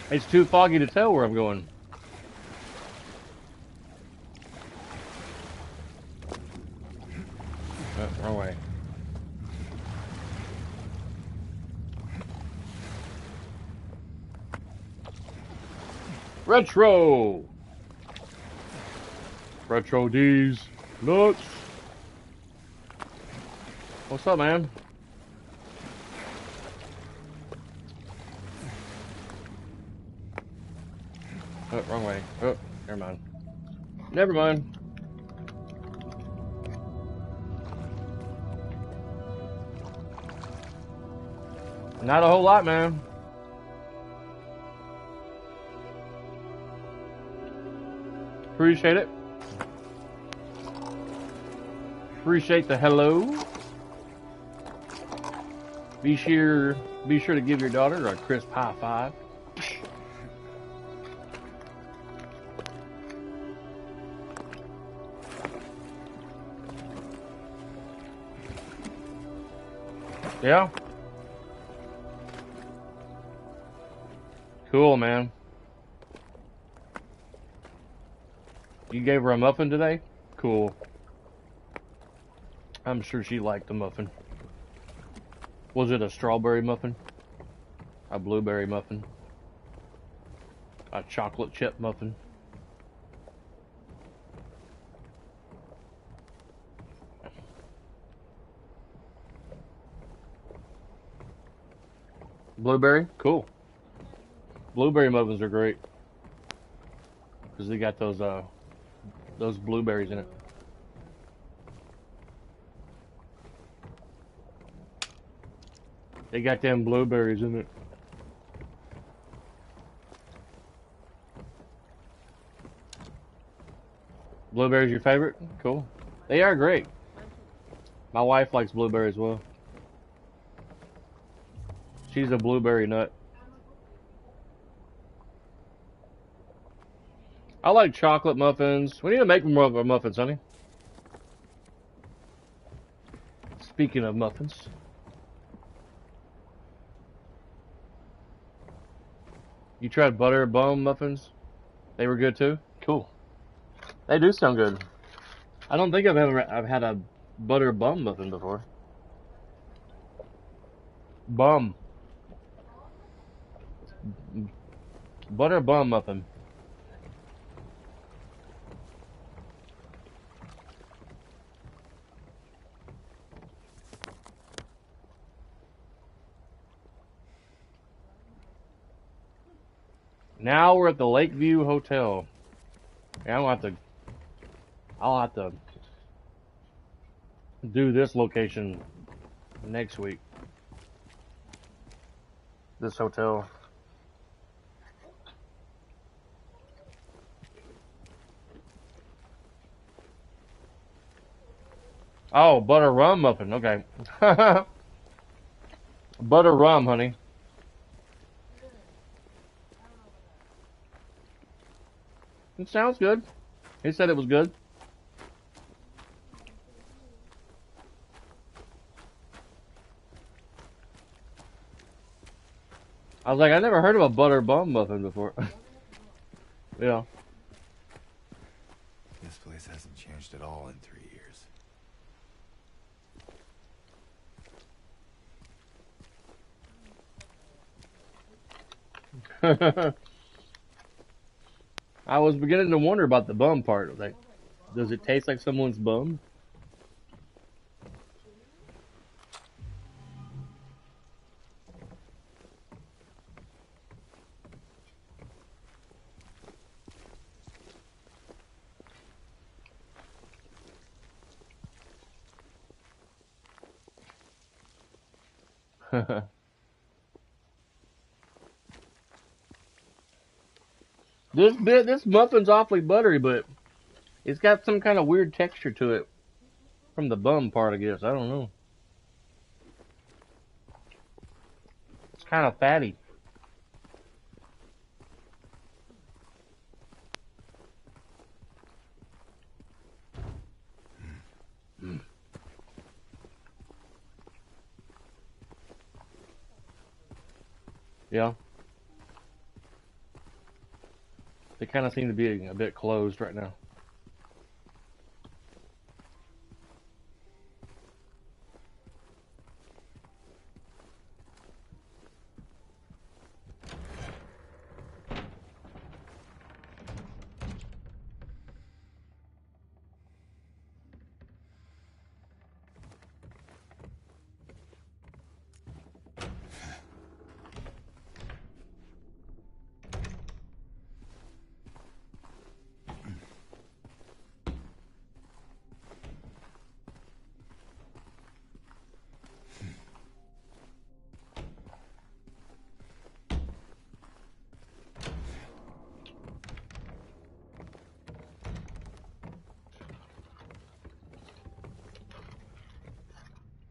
It's too foggy to tell where I'm going. Wrong way. Retro D's nuts. What's up, man? Oh, wrong way. Oh, never mind. Never mind. Not a whole lot, man. Appreciate it. Appreciate the hello. Be sure to give your daughter a crisp high five. Yeah. Cool, man. You gave her a muffin today? Cool. I'm sure she liked the muffin. Was it a strawberry muffin? A blueberry muffin? A chocolate chip muffin? Blueberry? Cool. Blueberry muffins are great. Because they got those blueberries in it. They got them blueberries in it. Blueberries your favorite? Cool. They are great. My wife likes blueberries as well. She's a blueberry nut. I like chocolate muffins. We need to make more of our muffins, honey. Speaking of muffins. You tried butter bun muffins? They were good too? Cool. They do sound good. I don't think I've had a butter bun muffin before. Bum. Butter bun muffin. Now we're at the Lakeview Hotel. Yeah, I'll have to do this location next week. This hotel. Oh, butter rum muffin. Okay. Butter rum, honey. It sounds good. He said it was good. I was like, I never heard of a butter bum muffin before. Yeah. This place hasn't changed at all in 3 years. I was beginning to wonder about the bum part. Like, does it taste like someone's bum? This muffin's awfully buttery, but it's got some kind of weird texture to it from the bum part, I guess. I don't know. It's kind of fatty. Yeah. They kind of seem to be a bit closed right now.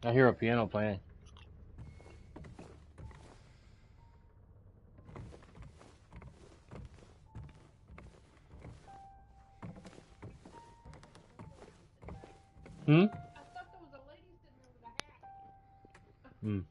I hear a piano playing. Hmm? I thought there was a lady sitting there with a hat. Hmm. Fucking lady sitting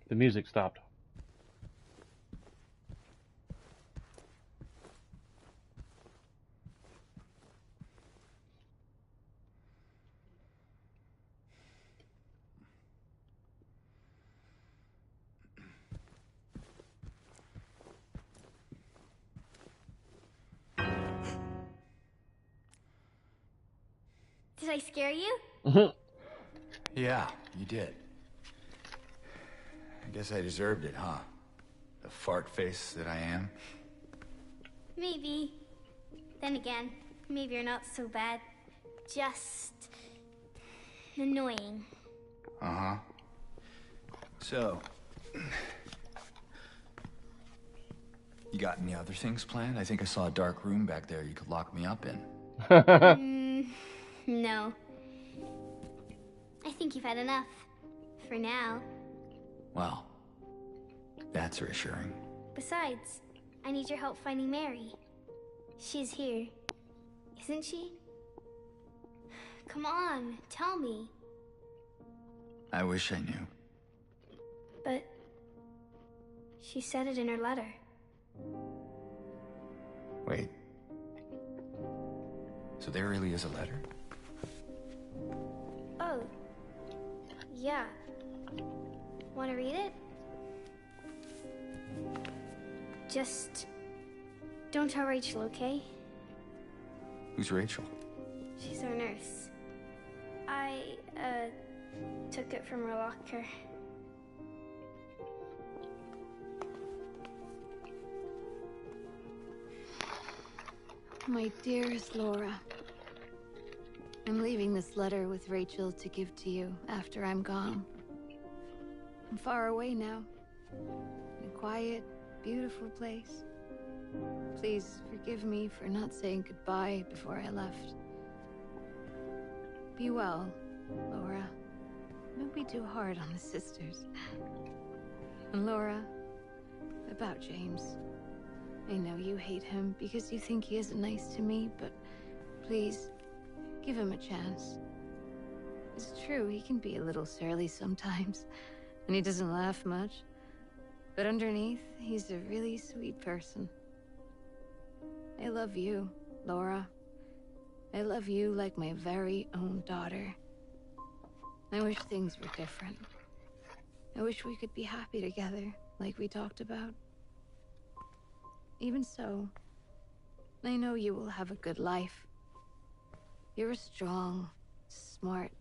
The music stopped. Did I scare you? Yeah, you did. I guess I deserved it, huh? The fart face that I am. Maybe. Then again, maybe you're not so bad. Just annoying. Uh-huh. So, you got any other things planned? I think I saw a dark room back there you could lock me up in. No. I think you've had enough. For now. Well, that's reassuring. Besides, I need your help finding Mary. She's here. Isn't she? Come on, tell me. I wish I knew. But she said it in her letter. Wait. So there really is a letter? Oh. Yeah. Want to read it? Just Don't tell Rachel, okay? Who's Rachel? She's our nurse. I, took it from her locker. My dearest Laura, I'm leaving this letter with Rachel to give to you after I'm gone. I'm far away now, in a quiet, beautiful place. Please forgive me for not saying goodbye before I left. Be well, Laura. Don't be too hard on the sisters. And Laura, about James. I know you hate him because you think he isn't nice to me, but please, give him a chance. It's true, he can be a little surly sometimes, and he doesn't laugh much. But underneath, he's a really sweet person. I love you, Laura. I love you like my very own daughter. I wish things were different. I wish we could be happy together, like we talked about. Even so, I know you will have a good life. You're a strong, smart,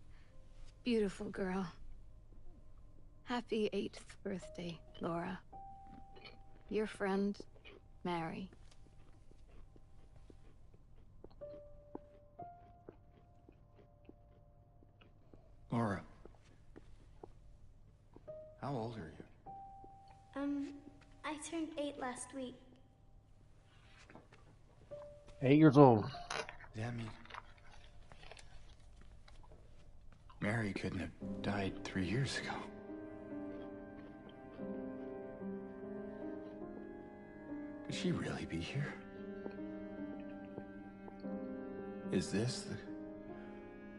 beautiful girl. Happy 8th birthday, Laura. Your friend, Mary. Laura. How old are you? I turned 8 last week. 8 years old. Yeah, I mean... Mary couldn't have died 3 years ago. Could she really be here? Is this the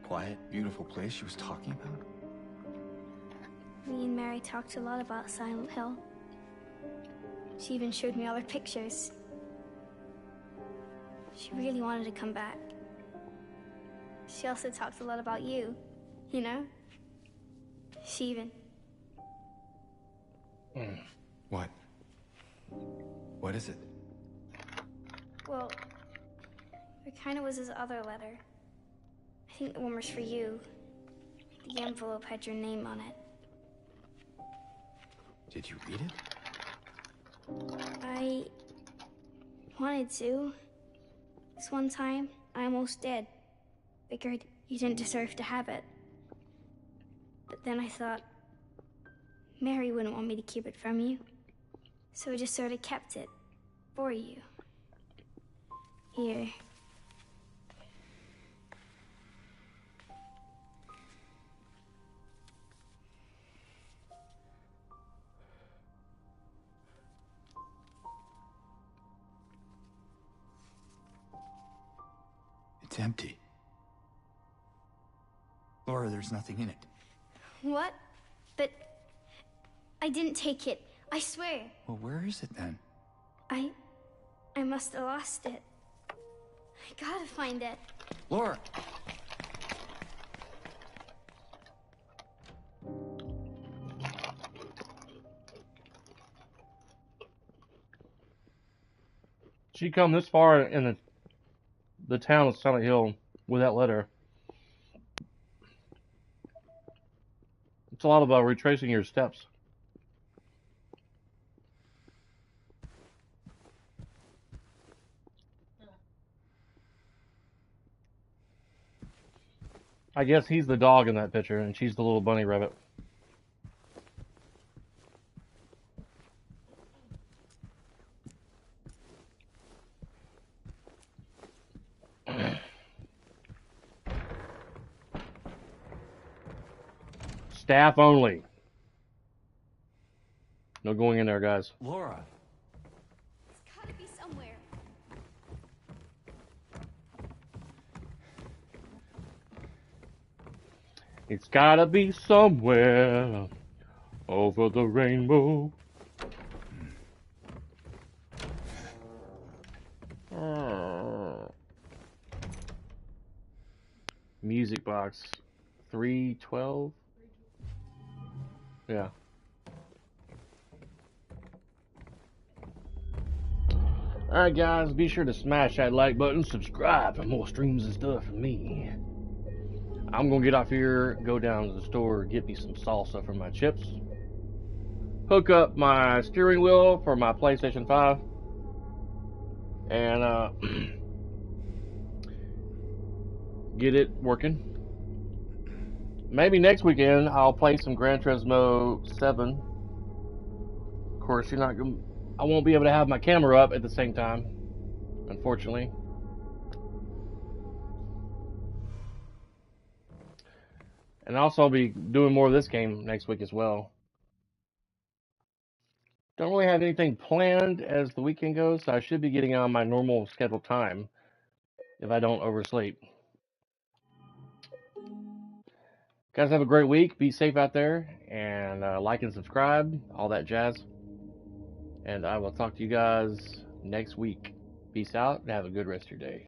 quiet, beautiful place she was talking about? Me and Mary talked a lot about Silent Hill. She even showed me all her pictures. She really wanted to come back. She also talked a lot about you, you know? She even... What? What is it? Well, it kind of was his other letter. I think the one was for you. The envelope had your name on it. Did you read it? I wanted to. This one time, I almost did. Figured you didn't deserve to have it. But then I thought, Mary wouldn't want me to keep it from you. So I just sort of kept it for you. Here. It's empty. Laura, there's nothing in it. What? But I didn't take it. I swear. Well, where is it then? I must have lost it. I gotta find it. Laura! She come this far in the town of Silent Hill with that letter. It's a lot about retracing your steps. I guess he's the dog in that picture, and she's the little bunny rabbit. Staff only. No going in there, guys. Laura! It's gotta be somewhere. It's gotta be somewhere over the rainbow. Music box 312. Yeah. Alright guys, be sure to smash that like button, subscribe for more streams and stuff from me. I'm gonna get off here, go down to the store, get me some salsa for my chips, hook up my steering wheel for my PlayStation 5, and get it working. Maybe next weekend I'll play some Gran Turismo 7. Of course, I won't be able to have my camera up at the same time, unfortunately. And also I'll be doing more of this game next week as well. Don't really have anything planned as the weekend goes, so I should be getting on my normal scheduled time if I don't oversleep. Guys, have a great week. Be safe out there, and like and subscribe, all that jazz. And I will talk to you guys next week. Peace out, and have a good rest of your day.